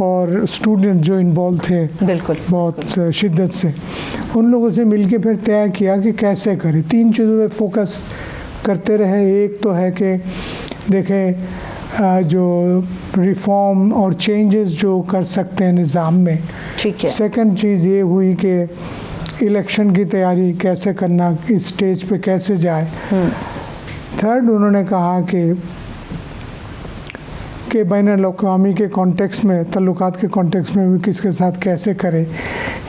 और स्टूडेंट जो इन्वॉल्व थे बिल्कुल बहुत शिद्दत से, उन लोगों से मिल के फिर तय किया कि कैसे करें। 3 चीज़ों पे फोकस करते रहे। एक तो है कि देखें जो रिफॉर्म और चेंजेस जो कर सकते हैं निज़ाम में। ठीक है। सेकंड चीज़ ये हुई कि इलेक्शन की तैयारी कैसे करना, इस स्टेज पे कैसे जाए। थर्ड उन्होंने कहा कि बैन-उल-अक़वामी के कॉन्टेक्स्ट में, तल्लुकात के कॉन्टेक्स्ट में भी किसके साथ कैसे करें,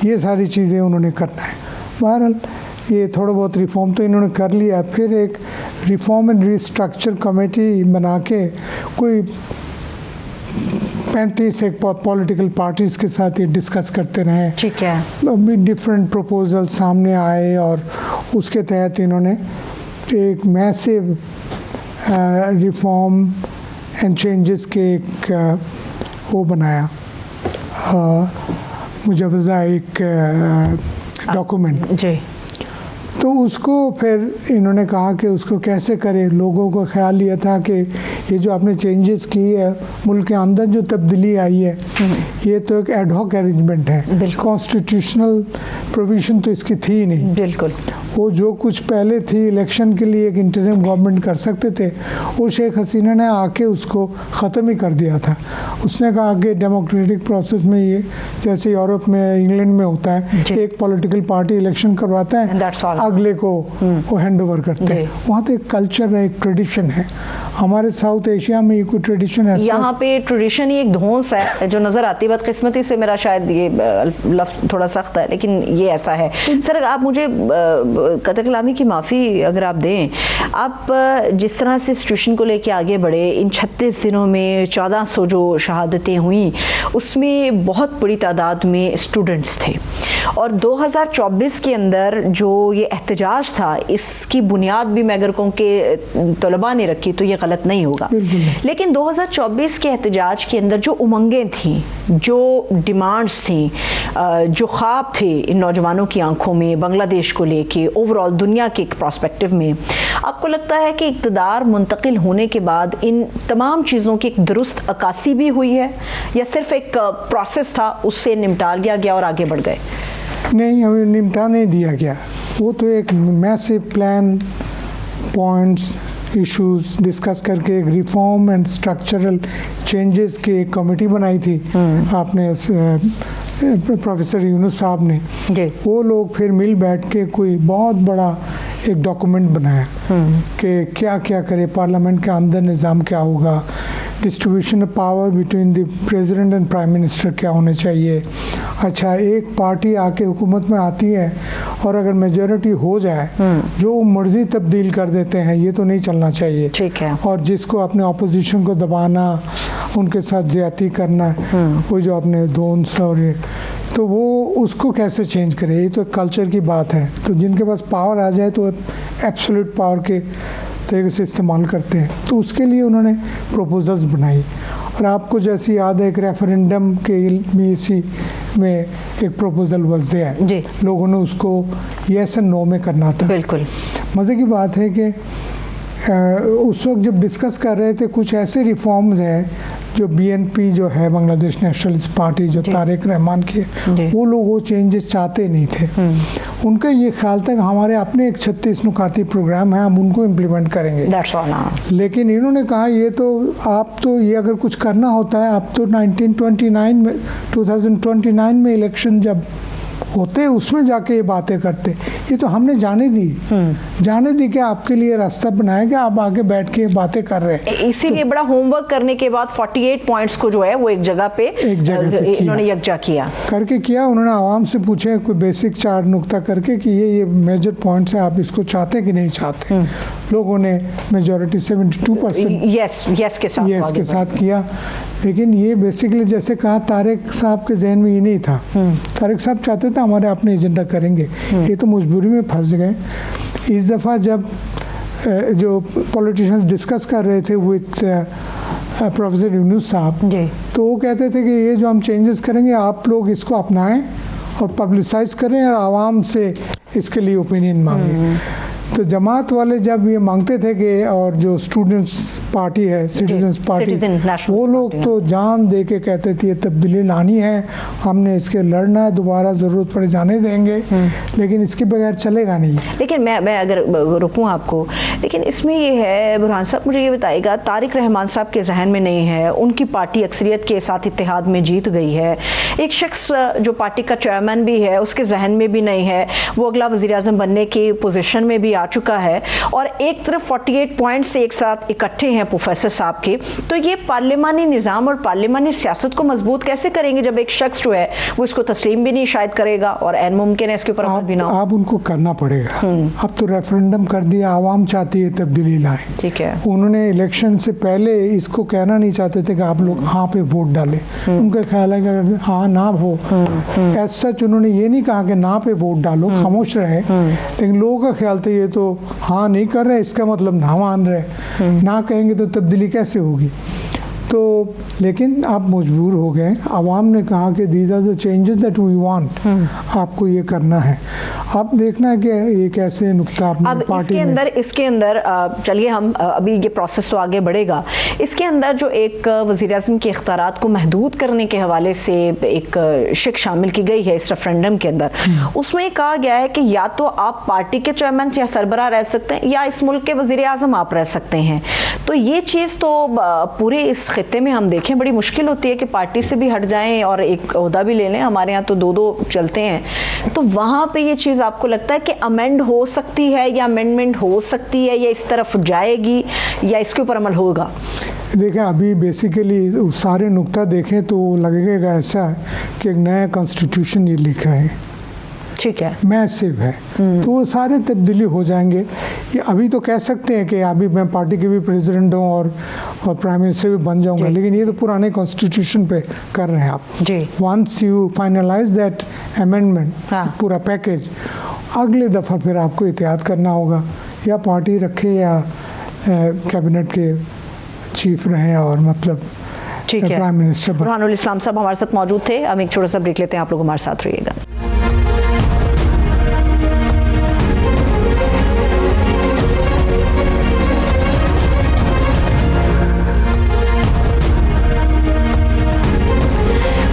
ये सारी चीज़ें उन्होंने करना है। बहरहाल ये थोड़ा बहुत रिफॉर्म तो इन्होंने कर लिया। फिर एक रिफॉर्म एंड रिस्ट्रक्चर कमेटी बना के कोई 35 एक पॉलिटिकल पार्टीज़ के साथ ये डिस्कस करते रहे। ठीक है। अभी डिफरेंट प्रपोजल सामने आए और उसके तहत इन्होंने एक मैसिव रिफॉर्म एंड चेंजेस के एक वो बनाया, मुजवज़ा एक डॉक्यूमेंट। जी। तो उसको फिर इन्होंने कहा कि उसको कैसे करें। लोगों को ख्याल ये था कि ये जो आपने चेंजेस की है, मुल्क के अंदर जो तब्दीली आई है, ये तो एक एडहॉक अरेंजमेंट है, कॉन्स्टिट्यूशनल प्रोविजन तो इसकी थी ही नहीं। बिल्कुल। वो जो कुछ पहले थी इलेक्शन के लिए एक इंटरिम गवर्नमेंट कर सकते थे, वो शेख हसीना ने आके उसको ख़त्म ही कर दिया था। उसने कहा कि डेमोक्रेटिक प्रोसेस में ये जैसे यूरोप में, इंग्लैंड में होता है, एक पॉलिटिकल पार्टी इलेक्शन करवाता है, अगले को वो हैंड ओवर करते हैं। वहाँ तो एक कल्चर है, एक ट्रेडिशन है। हमारे साउथ एशिया में ये कोई ट्रेडिशन है? यहाँ पे ट्रेडिशन ही एक धौंस है जो नज़र आती है। बदकिस्मती से मेरा शायद ये लफ्ज़ थोड़ा सख्त है, लेकिन ये ऐसा है। सर आप मुझे कतई कलामी की माफ़ी अगर आप दें, आप जिस तरह से सिचुएशन को लेके आगे बढ़े, इन 36 दिनों में 1400 जो शहादतें हुई, उसमें बहुत बड़ी तादाद में स्टूडेंट्स थे। और 2024 के अंदर जो ये एहतजाज था, इसकी बुनियाद भी मैं अगर कहूँ कि तलबा ने रखी तो ये गलत नहीं होगा। लेकिन 2024 के एहतजाज के अंदर जो उमंगें थी, जो डिमांड्स थी, जो ख्वाब थे इन नौजवानों की आंखों में बांग्लादेश को लेके, ओवरऑल दुनिया के एक प्रोस्पेक्टिव में, आपको लगता है कि इक़्तिदार मुंतकिल होने के बाद इन तमाम चीज़ों की एक दुरुस्त अक्कासी भी हुई है, या सिर्फ एक प्रोसेस था, उससे निपटा लिया गया और आगे बढ़ गए? नहीं, हमें निपटा नहीं दिया गया। वो तो एक massive plan, points, issues discuss करके एक रिफॉर्म एंड स्ट्रक्चरल चेंजेस की एक कमेटी बनाई थी आपने प्रोफेसर यूनुस साहब ने। वो लोग फिर मिल बैठ के कोई बहुत बड़ा एक डॉक्यूमेंट बनाया कि क्या क्या करे, पार्लियामेंट के अंदर निज़ाम क्या होगा, distribution of power between the president and prime minister क्या होने चाहिए। अच्छा, एक पार्टी आके हुकूमत में आती है और अगर मेजॉरिटी हो जाए, जो मर्जी तब्दील कर देते हैं, ये तो नहीं चलना चाहिए। ठीक है। और जिसको अपने ऑपोजिशन को दबाना, उनके साथ ज्यादती करना, वो जो अपने दोस्त और ये, तो वो उसको कैसे चेंज करे, ये तो कल्चर की बात है। तो जिनके पास पावर आ जाए तो एब्सोल्यूट पावर के तरीके से इस्तेमाल करते हैं। तो उसके लिए उन्होंने प्रपोजल्स बनाई। और आपको जैसे याद है, एक रेफरेंडम के भी इसी में एक प्रपोजल वज दिया, लोगों ने उसको येस एंड नो में करना था। बिल्कुल। मज़े की बात है कि उस वक्त जब डिस्कस कर रहे थे, कुछ ऐसे रिफॉर्म्स हैं जो BNP जो है, बांग्लादेश नेशनलिस्ट पार्टी, जो तारिक रहमान की, वो लोग वो चेंजेस चाहते नहीं थे। उनका ये ख्याल था कि हमारे अपने एक 36 नुकाती प्रोग्राम है, हम उनको इम्प्लीमेंट करेंगे। लेकिन इन्होंने कहा ये तो आप तो ये अगर कुछ करना होता है, आप तो 2029 में इलेक्शन जब होते उसमें जाके ये बातें करते। ये तो हमने जाने दी कि आपके लिए रास्ता बनाया कि आप आगे बैठ के बातें कर रहे हैं। इसीलिए बड़ा होमवर्क करने के बाद 48 पॉइंट्स को जो है वो एक जगह पे इन्होंने यकजा किया करके उन्होंने आवाम से पूछे कोई बेसिक 4 नुक्ता करके कि ये मेजर पॉइंट्स है, आप इसको चाहते कि नहीं चाहते। लोगों ने मेजॉरिटी 72% यस के साथ किया। लेकिन ये बेसिकली जैसे कहा, तारिक साहब के जहन में ये नहीं था। तारिक साहब चाहते थे हमारे अपने एजेंडा करेंगे, ये तो मजबूरी में फंस गए। इस दफ़ा जब जो पॉलिटिशियंस डिस्कस कर रहे थे विद प्रोफेसर यूनुस साहब, तो वो कहते थे कि ये जो हम चेंजेस करेंगे, आप लोग इसको अपनाएं और पब्लिसाइज करें और आवाम से इसके लिए ओपिनियन मांगें। तो जमात वाले जब ये मांगते थे कि और जो स्टूडेंट्स पार्टी है, सिटीजन्स पार्टी, वो लोग तो जान दे के कहते थे ये तब्दीली लानी है, हमने इसके लड़ना है, दोबारा ज़रूरत पड़े जाने देंगे, लेकिन इसके बगैर चलेगा नहीं। लेकिन मैं अगर रुकूं आपको, लेकिन इसमें ये है बुरहान साहब, मुझे ये बताइएगा, तारिक रहमान साहब के जहन में नहीं है, उनकी पार्टी अक्सरियत के साथ इत्तेहाद में जीत गई है, एक शख्स जो पार्टी का चेयरमैन भी है उसके जहन में भी नहीं है, वो अगला वज़ीर आज़म बनने की पोजीशन में भी आ चुका है, और एक तरफ 48 पॉइंट्स एक साथ इकट्ठे हैं प्रोफेसर साहब के, तो ये पार्लिमानी निज़ाम और पार्लिमानी सियासत को मजबूत कैसे करेंगे जब एक शख्स जो है वो इसको तस्लीम भी नहीं शायद करेगा और ऐन मुमकिन है इसके ऊपर अमल भी ना हो। अब उनको करना पड़ेगा। अब तो रेफरेंडम कर दिया, आवाम चाहती है तब्दीली लाएं। ठीक है, उन्होंने इलेक्शन से पहले इसको कहना नहीं चाहते थे कि आप लोग हाँ पे वोट डालें, उनका ख्याल है कि अगर हाँ ना हो, एज सच उन्होंने ये नहीं कहा कि ना पे वोट डालो, खामोश रहे, लेकिन लोगों का ख्याल था ये तो हाँ नहीं कर रहे, इसका मतलब ना मान रहे, ना कहेंगे तो तब्दीली कैसे होगी। तो लेकिन आप मजबूर हो गए, आवाम ने कहा कि these are the changes that we want, आपको ये करना है। अब देखना है कि ये कैसे नुक्ता अपनी अब पार्टी इसके अंदर चलिए हम अभी ये प्रोसेस तो आगे बढ़ेगा, इसके अंदर जो एक वज़ीर आज़म के इख्तियारात को महदूद करने के हवाले से एक शिक शामिल की गई है इस रेफरेंडम के अंदर, उसमें कहा गया है कि या तो आप पार्टी के चेयरमैन या सरबराह रह सकते हैं या इस मुल्क के वज़ीर आज़म आप रह सकते हैं। तो ये चीज़ तो पूरे इस खित्ते में हम देखें बड़ी मुश्किल होती है कि पार्टी से भी हट जाएं और एक ओहदा भी ले लें, हमारे यहाँ तो दो चलते हैं। तो वहाँ पे ये चीज़ आपको लगता है कि अमेंड हो सकती है या अमेंडमेंट हो सकती है या इस तरफ जाएगी या इसके ऊपर अमल होगा? देखें, अभी बेसिकली सारे नुक्ता देखें तो लगेगा ऐसा कि एक नया कॉन्स्टिट्यूशन ये लिख रहे हैं, ठीक है, मैसिव है, तो वो सारे तब्दीली हो जाएंगे। ये अभी तो कह सकते हैं कि अभी मैं पार्टी के भी प्रेसिडेंट हूँ और प्राइम मिनिस्टर भी बन जाऊंगा, लेकिन ये तो पुराने कॉन्स्टिट्यूशन पे कर रहे हैं आप। Once you finalise that amendment, पूरा पैकेज, अगले दफ़ा फिर आपको एहतियात करना होगा, या पार्टी रखे या कैबिनेट के चीफ रहे और मतलब प्राइम मिनिस्टर। बुरहानुल इस्लाम साहब हमारे साथ मौजूद थे, हम एक छोटा सा ब्रेक लेते हैं, आप लोग हमारे साथ रहिएगा।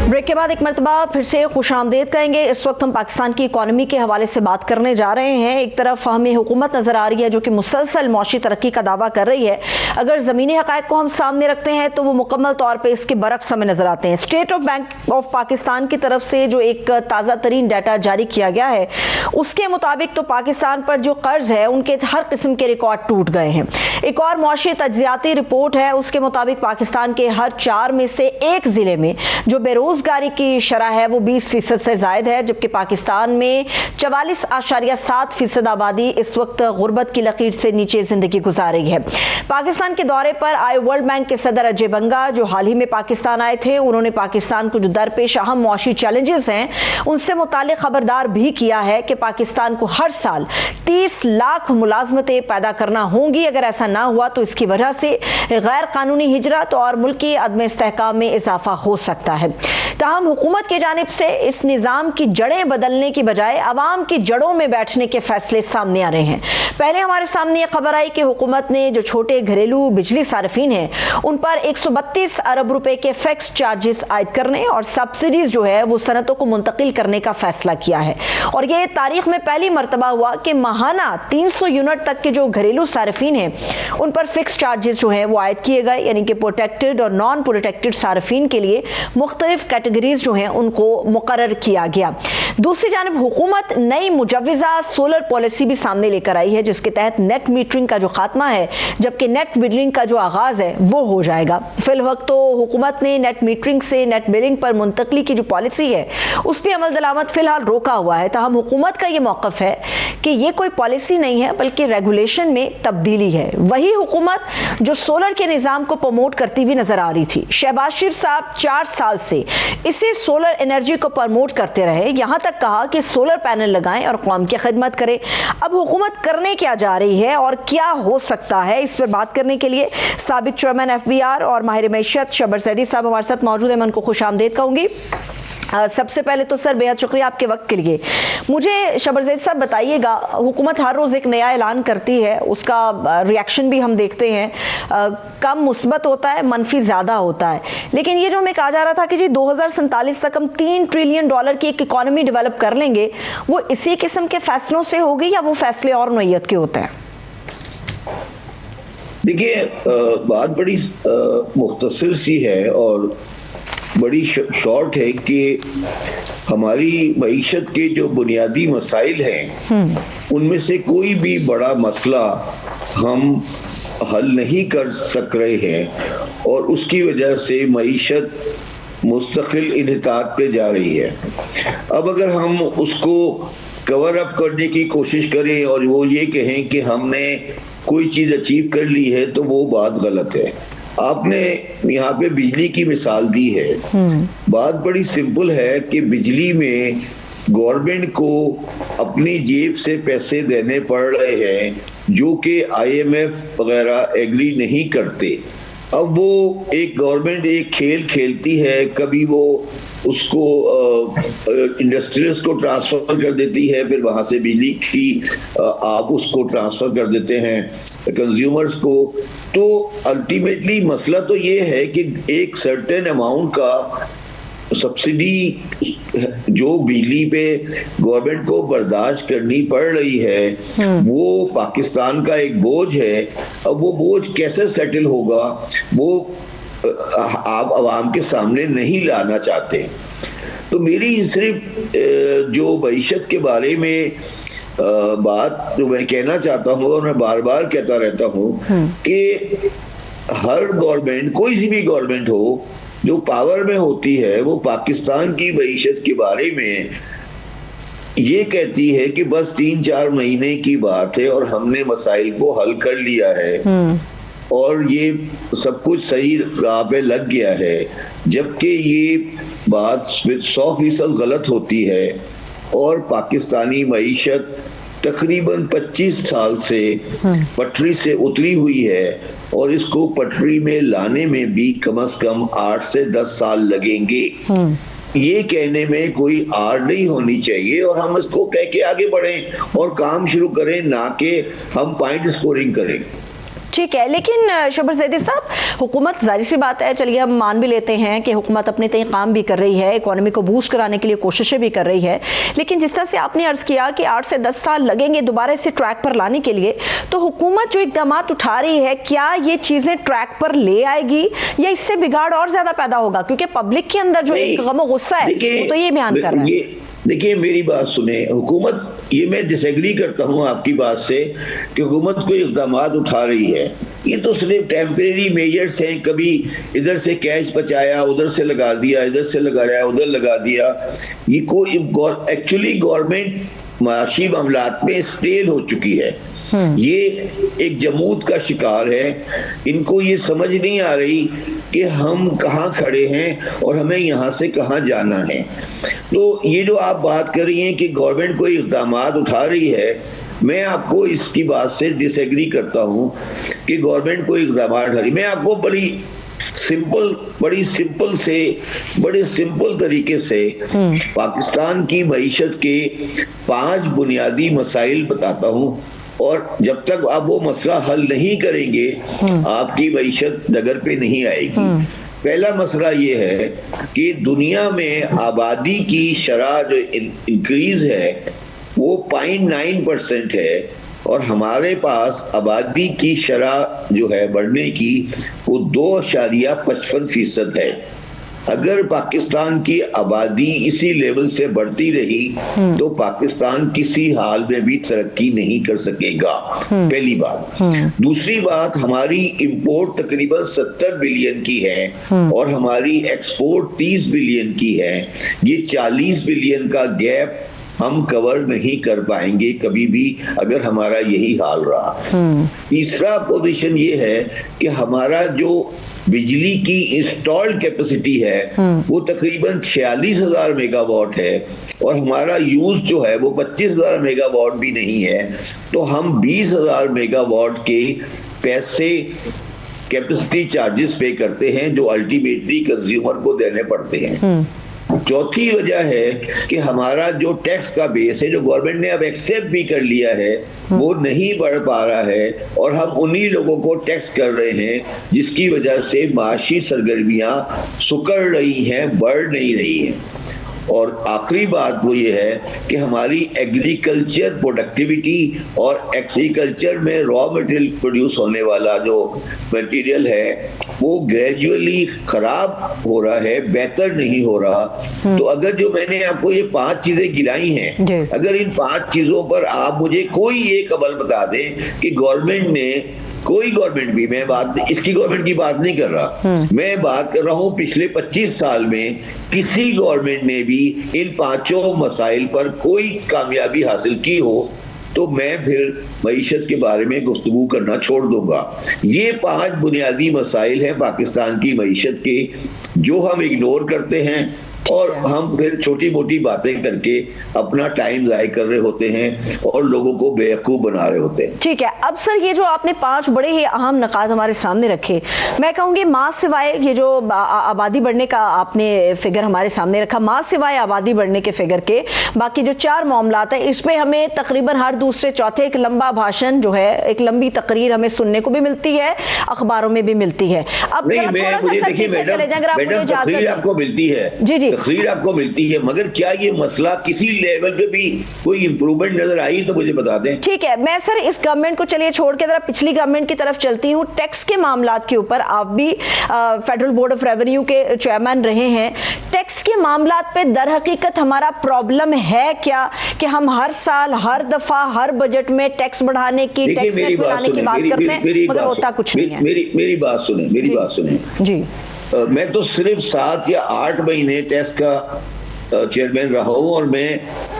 ब्रेक के बाद एक मरतबा फिर से खुशामदीद कहेंगे। इस वक्त हम पाकिस्तान की इकॉनमी के हवाले से बात करने जा रहे हैं। एक तरफ हमें हुकूमत नज़र आ रही है जो कि मुसलसल मौशी तरक्की का दावा कर रही है, अगर ज़मीनी हक़ाइक़ को हम सामने रखते हैं तो वो मुकम्मल तौर पर इसके बरक्स हमें नज़र आते हैं। State of bank of Pakistan की तरफ से जो एक ताज़ा तरीन डाटा जारी किया गया है उसके मुताबिक तो पाकिस्तान पर जो कर्ज है उनके हर किस्म के रिकॉर्ड टूट गए हैं। एक और मौशी तज्ज़ियाती रिपोर्ट है, उसके मुताबिक पाकिस्तान के हर 4 में से 1 ज़िले में जो बेरोजगारी की शरह है वो 20% से ज़ायद है, जबकि पाकिस्तान में 44.7% आबादी इस वक्त गुर्बत की लकीर से नीचे जिंदगी गुजार रही है। पाकिस्तान के दौरे पर आए वर्ल्ड बैंक के सदर अजय बंगा जो हाल ही में पाकिस्तान आए थे, उन्होंने पाकिस्तान को जो दरपेश अहम मुआशी चैलेंजेस हैं उनसे मुतालिक खबरदार भी किया है कि पाकिस्तान को हर साल 30 लाख मुलाजमतें पैदा करना होंगी। अगर ऐसा ना हुआ तो इसकी वजह से गैर कानूनी हिजरत और मुल्की अदम इस्तेहकाम में इजाफा हो सकता है। ताहम हुकूमत की जानिब से इस निज़ाम की जड़ें बदलने की बजाय अवाम की जड़ों में बैठने के फैसले सामने आ रहे हैं। पहले हमारे सामने ये खबर आई कि हुकूमत ने जो छोटे घरेलू बिजली सार्फिन हैं उन पर 132 अरब रुपए के फिक्स चार्जेस आयद करने और सब्सिडीज जो है वो सनतों को मुंतकिल करने का फैसला किया है। और ये तारीख में पहली मरतबा हुआ कि माहाना 300 यूनिट तक के जो घरेलू सार्फिन हैं उन पर फिक्स चार्जेस जो है वो आयद किए गए, यानी कि प्रोटेक्टेड और नॉन प्रोटेक्टेड सार्फिन के लिए मुख्तलिफ कैटेगरीज जो हैं उनको मुकर्रर किया गया। दूसरी जानिब हुकूमत नई मुजव्विज़ा सोलर पॉलिसी भी सामने लेकर आई है जिसके तहत नेट मीटरिंग का जो खात्मा है जबकि नेट बिलिंग का जो आगाज है वो हो जाएगा। फिलवक्त तो हुकूमत ने नेट मीटरिंग से नेट बिलिंग पर मुंतकली की जो पॉलिसी है उस पर अमल दरामद फिलहाल रोका हुआ है। ताहम हुकूमत का ये मौक़िफ़ है कि ये कोई पॉलिसी नहीं है बल्कि रेगुलेशन में तब्दीली है। वही हुकूमत जो सोलर के निज़ाम को प्रमोट करती हुई नजर आ रही थी। शहबाज शरीफ साहब 4 साल से इसे सोलर एनर्जी को प्रमोट करते रहे, यहाँ तक कहा कि सोलर पैनल लगाएं और कौम की खिदमत करें। अब हुकूमत करने क्या जा रही है और क्या हो सकता है, इस पर बात करने के लिए साबिक चेयरमैन FBR और माहिर मैशत शब्बर सैदी साहब हमारे साथ मौजूद है। मैं उनको खुश आमदीद कहूँगी। सबसे पहले तो सर बेहद शुक्रिया आपके वक्त के लिए। मुझे शबरजैद साहब बताइएगा, हुकूमत हर रोज़ एक नया ऐलान करती है, उसका रिएक्शन भी हम देखते हैं, कम मुस्बत होता है, मनफी ज़्यादा होता है। लेकिन ये जो हमें कहा जा रहा था कि जी 2047 तक हम $3 ट्रिलियन की एक इकॉनमी डेवलप कर लेंगे, वो इसी किस्म के फैसलों से होगी या वो फैसले और नोयत के होते हैं? देखिए, बात बड़ी मुख्तसर सी है और बड़ी शॉर्ट है कि हमारी मईशत के जो बुनियादी मसाइल हैं उनमें से कोई भी बड़ा मसला हम हल नहीं कर सक रहे हैं और उसकी वजह से मईशत मुस्तकिल इन्हितात पे जा रही है। अब अगर हम उसको कवर अप करने की कोशिश करें और वो ये कहें कि हमने कोई चीज़ अचीव कर ली है तो वो बात गलत है। आपने यहाँ पे बिजली की मिसाल दी है। बात बड़ी सिंपल है कि बिजली में गवर्नमेंट को अपनी जेब से पैसे देने पड़ रहे हैं जो कि IMF वगैरह एग्री नहीं करते। अब वो एक गवर्नमेंट एक खेल खेलती है, कभी वो उसको इंडस्ट्रियल्स को ट्रांसफर कर देती है, फिर वहां से बिजली की आप उसको ट्रांसफर कर देते हैं कंज्यूमर्स को। तो अल्टीमेटली मसला तो ये है कि एक सर्टेन अमाउंट का सब्सिडी जो बिजली पे गवर्नमेंट को बर्दाश्त करनी पड़ रही है वो पाकिस्तान का एक बोझ है। अब वो बोझ कैसे सेटल होगा वो आप अवाम के सामने नहीं लाना चाहते। तो मेरी सिर्फ जो मईशत के बारे में बात जो मैं कहना चाहता हूँ और मैं बार बार कहता रहता हूँ कि हर गवर्नमेंट, कोई सी भी गवर्नमेंट हो जो पावर में होती है, वो पाकिस्तान की मईशत के बारे में ये कहती है कि बस 3-4 महीने की बात है और हमने मसाइल को हल कर लिया है और ये सब कुछ सही राह पे लग गया है, जबकि ये बात 100% गलत होती है। और पाकिस्तानी मईशत तकरीबन 25 साल से पटरी से उतरी हुई है और इसको पटरी में लाने में भी कम से कम 8 से 10 साल लगेंगे। ये कहने में कोई आड़ नहीं होनी चाहिए और हम इसको कह के आगे बढ़ें और काम शुरू करें, ना कि हम पॉइंट स्कोरिंग करें। ठीक है, लेकिन शबरजैदी साहब, हुकूमत जाहिर सी बात है, चलिए हम मान भी लेते हैं कि हुकूमत अपने तय काम भी कर रही है, इकोनॉमी को बूस्ट कराने के लिए कोशिशें भी कर रही है, लेकिन जिस तरह से आपने अर्ज़ किया कि 8 से 10 साल लगेंगे दोबारा इसे ट्रैक पर लाने के लिए, तो हुकूमत जो इक़दाम उठा रही है क्या ये चीज़ें ट्रैक पर ले आएगी या इससे बिगाड़ और ज़्यादा पैदा होगा? क्योंकि पब्लिक के अंदर जो एक गम गुस्सा है वो तो ये बयान कर रहा है। देखिए, मेरी बात सुने, हुकूमत, ये मैं डिसएग्री करता हूँ आपकी बात से कि हुकूमत कोई इक़दाम उठा रही है। ये तो सिर्फ टेम्परेरी मेजर्स हैं, कभी इधर से कैश बचाया, उधर से लगा दिया, इधर से लगाया, उधर लगा दिया। ये कोई एक्चुअली गवर्नमेंट माशी मामलात में स्टेल हो चुकी है। ये एक जमूत का शिकार है। इनको ये समझ नहीं आ रही कि हम कहाँ खड़े हैं और हमें यहाँ से कहाँ जाना है। तो ये जो आप बात कर रही हैं कि गवर्नमेंट कोई इक़दाम उठा रही है, मैं आपको इसकी बात से डिसएग्री करता हूँ कि गवर्नमेंट कोई इक़दाम उठा रही। मैं आपको बड़े सिंपल तरीके से पाकिस्तान की मईशत के 5 बुनियादी मसाइल बताता हूँ और जब तक आप वो मसला हल नहीं करेंगे आपकी मईशत डगर पे नहीं आएगी। पहला मसला ये है कि दुनिया में आबादी की शरह जो इंक्रीज है वो 0.9% है और हमारे पास आबादी की शरह जो है बढ़ने की वो 2.55% है। अगर पाकिस्तान की आबादी इसी लेवल से बढ़ती रही तो पाकिस्तान किसी हाल में भी तरक्की नहीं कर सकेगा, पहली बात। दूसरी बात, हमारी इंपोर्ट तकरीबन 70 बिलियन की है और हमारी एक्सपोर्ट 30 बिलियन की है। ये 40 बिलियन का गैप हम कवर नहीं कर पाएंगे कभी भी अगर हमारा यही हाल रहा। तीसरा पोजीशन ये है कि हमारा जो बिजली की इंस्टॉल्ड कैपेसिटी है वो तकरीबन 46,000 मेगावाट है और हमारा यूज जो है वो 25,000 मेगावाट भी नहीं है। तो हम 20,000 मेगावाट के पैसे कैपेसिटी चार्जेस पे करते हैं जो अल्टीमेटली कंज्यूमर को देने पड़ते हैं। चौथी वजह है कि हमारा जो टैक्स का बेस है, जो गवर्नमेंट ने अब एक्सेप्ट भी कर लिया है, वो नहीं बढ़ पा रहा है और हम उन्हीं लोगों को टैक्स कर रहे हैं जिसकी वजह से माशी सरगर्मियां सुकड़ रही हैं, बढ़ नहीं रही हैं। और आखिरी बात वो ये है कि हमारी एग्रीकल्चर प्रोडक्टिविटी और एग्रीकल्चर में रॉ मटेरियल प्रोड्यूस होने वाला जो मटेरियल है वो ग्रेजुअली खराब हो रहा है, बेहतर नहीं हो रहा। तो अगर जो मैंने आपको ये 5 चीजें गिनाई हैं, अगर इन 5 चीजों पर आप मुझे कोई एक अमल बता दें कि गवर्नमेंट ने, कोई गवर्नमेंट भी, मैं बात इसकी गवर्नमेंट की बात नहीं कर रहा, मैं बात कर रहा हूं पिछले 25 साल में किसी गवर्नमेंट ने भी इन 5 मसाइल पर कोई कामयाबी हासिल की हो, तो मैं फिर मईशत के बारे में गुफ्तगू करना छोड़ दूंगा। ये 5 बुनियादी मसाइल हैं पाकिस्तान की मईशत के, जो हम इग्नोर करते हैं और हम फिर छोटी मोटी बातें करके अपना टाइम ज़ाय कर रहे होते हैं और लोगों को बेवकूफ़ बना रहे होते हैं। ठीक है, अब सर ये जो आपने 5 बड़े ही अहम नकात हमारे सामने रखे, मैं कहूँगी माँ सिवाय ये जो आबादी बढ़ने का आपने फिगर हमारे सामने रखा, माँ सिवाय आबादी बढ़ने के फिगर के बाकी जो 4 मामलात हैं, इसमें हमें तकरीबन हर दूसरे चौथे एक लंबा भाषण जो है, एक लंबी तकरीर हमें सुनने को भी मिलती है, अखबारों में भी मिलती है। अब नहीं, मुझे देखिए मैडम, तकरीर आपको मिलती है, जी तकरीर आपको मिलती है, मगर क्या ये मसला किसी लेवल पे भी कोई इंप्रूवमेंट नजर आई तो मुझे बता दें। ठीक है, मैं सर इस गवर्नमेंट को चलिए छोड़ के जरा पिछली गवर्नमेंट की तरफ चलती हूँ। टैक्स के मामलात के ऊपर आप भी फेडरल बोर्ड ऑफ रेवेन्यू के चेयरमैन रहे हैं। टैक्स के मामलात पे दर हकीकत हमारा प्रॉब्लम है क्या कि हम हर साल, हर दफा, हर बजट में टैक्स बढ़ाने की, टैक्स रेट बढ़ाने की बात करते हैं, मगर होता कुछ नहीं है। मेरी बात सुने जी। मैं तो सिर्फ 7 या 8 महीने टैक्स का चेयरमैन रहा हूं और मैं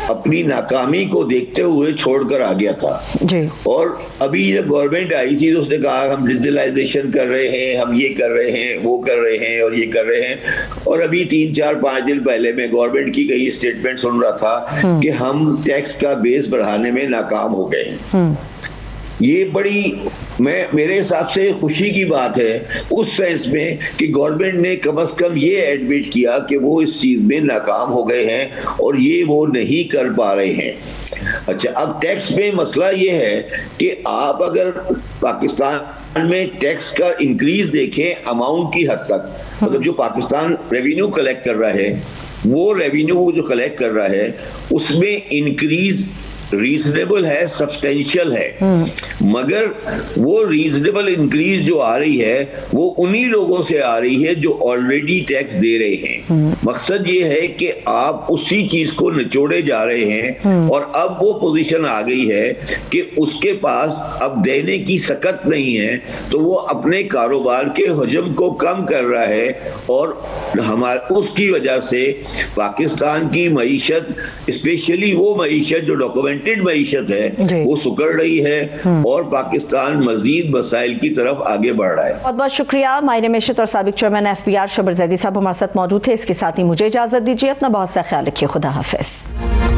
अपनी नाकामी को देखते हुए छोड़कर आ गया था जी। और अभी जब गवर्नमेंट आई थी तो उसने कहा हम डिजिटलाइजेशन कर रहे हैं, हम ये कर रहे हैं, वो कर रहे हैं और ये कर रहे हैं। और अभी 3, 4, 5 दिन पहले मैं गवर्नमेंट की गई स्टेटमेंट सुन रहा था कि हम टैक्स का बेस बढ़ाने में नाकाम हो गए। ये बड़ी मेरे हिसाब से खुशी की बात है उस सेंस में कि गवर्नमेंट ने कम से कम ये एडमिट किया कि वो इस चीज में नाकाम हो गए हैं और ये वो नहीं कर पा रहे हैं। अच्छा, अब टैक्स में मसला ये है कि आप अगर पाकिस्तान में टैक्स का इंक्रीज देखें अमाउंट की हद तक, मतलब जो पाकिस्तान रेवेन्यू कलेक्ट कर रहा है, वो रेवेन्यू जो कलेक्ट कर रहा है उसमें इंक्रीज रीजनेबल है, सब्सटेंशियल है, मगर वो रीजनेबल इंक्रीज जो आ रही है वो उन्हीं लोगों से आ रही है जो ऑलरेडी टैक्स दे रहे हैं। मकसद ये है कि आप उसी चीज को निचोड़े जा रहे हैं और अब वो पोजीशन आ गई है कि उसके पास अब देने की सकत नहीं है, तो वो अपने कारोबार के हजम को कम कर रहा है और उसकी वजह से पाकिस्तान की मईशत, स्पेशली वो मईशत जो डॉक्यूमेंटेड मईशत है, वो सुकड़ रही है और पाकिस्तान मजीद मसाइल की तरफ आगे बढ़ रहा है। बहुत बहुत शुक्रिया। माहिर मईशत और साबिक चेयरमैन FBR शोबर जैदी साहब हमारे साथ मौजूद थे। इसके साथ ही मुझे इजाजत दीजिए। अपना बहुत सा ख्याल रखिए। खुदा हाफिज।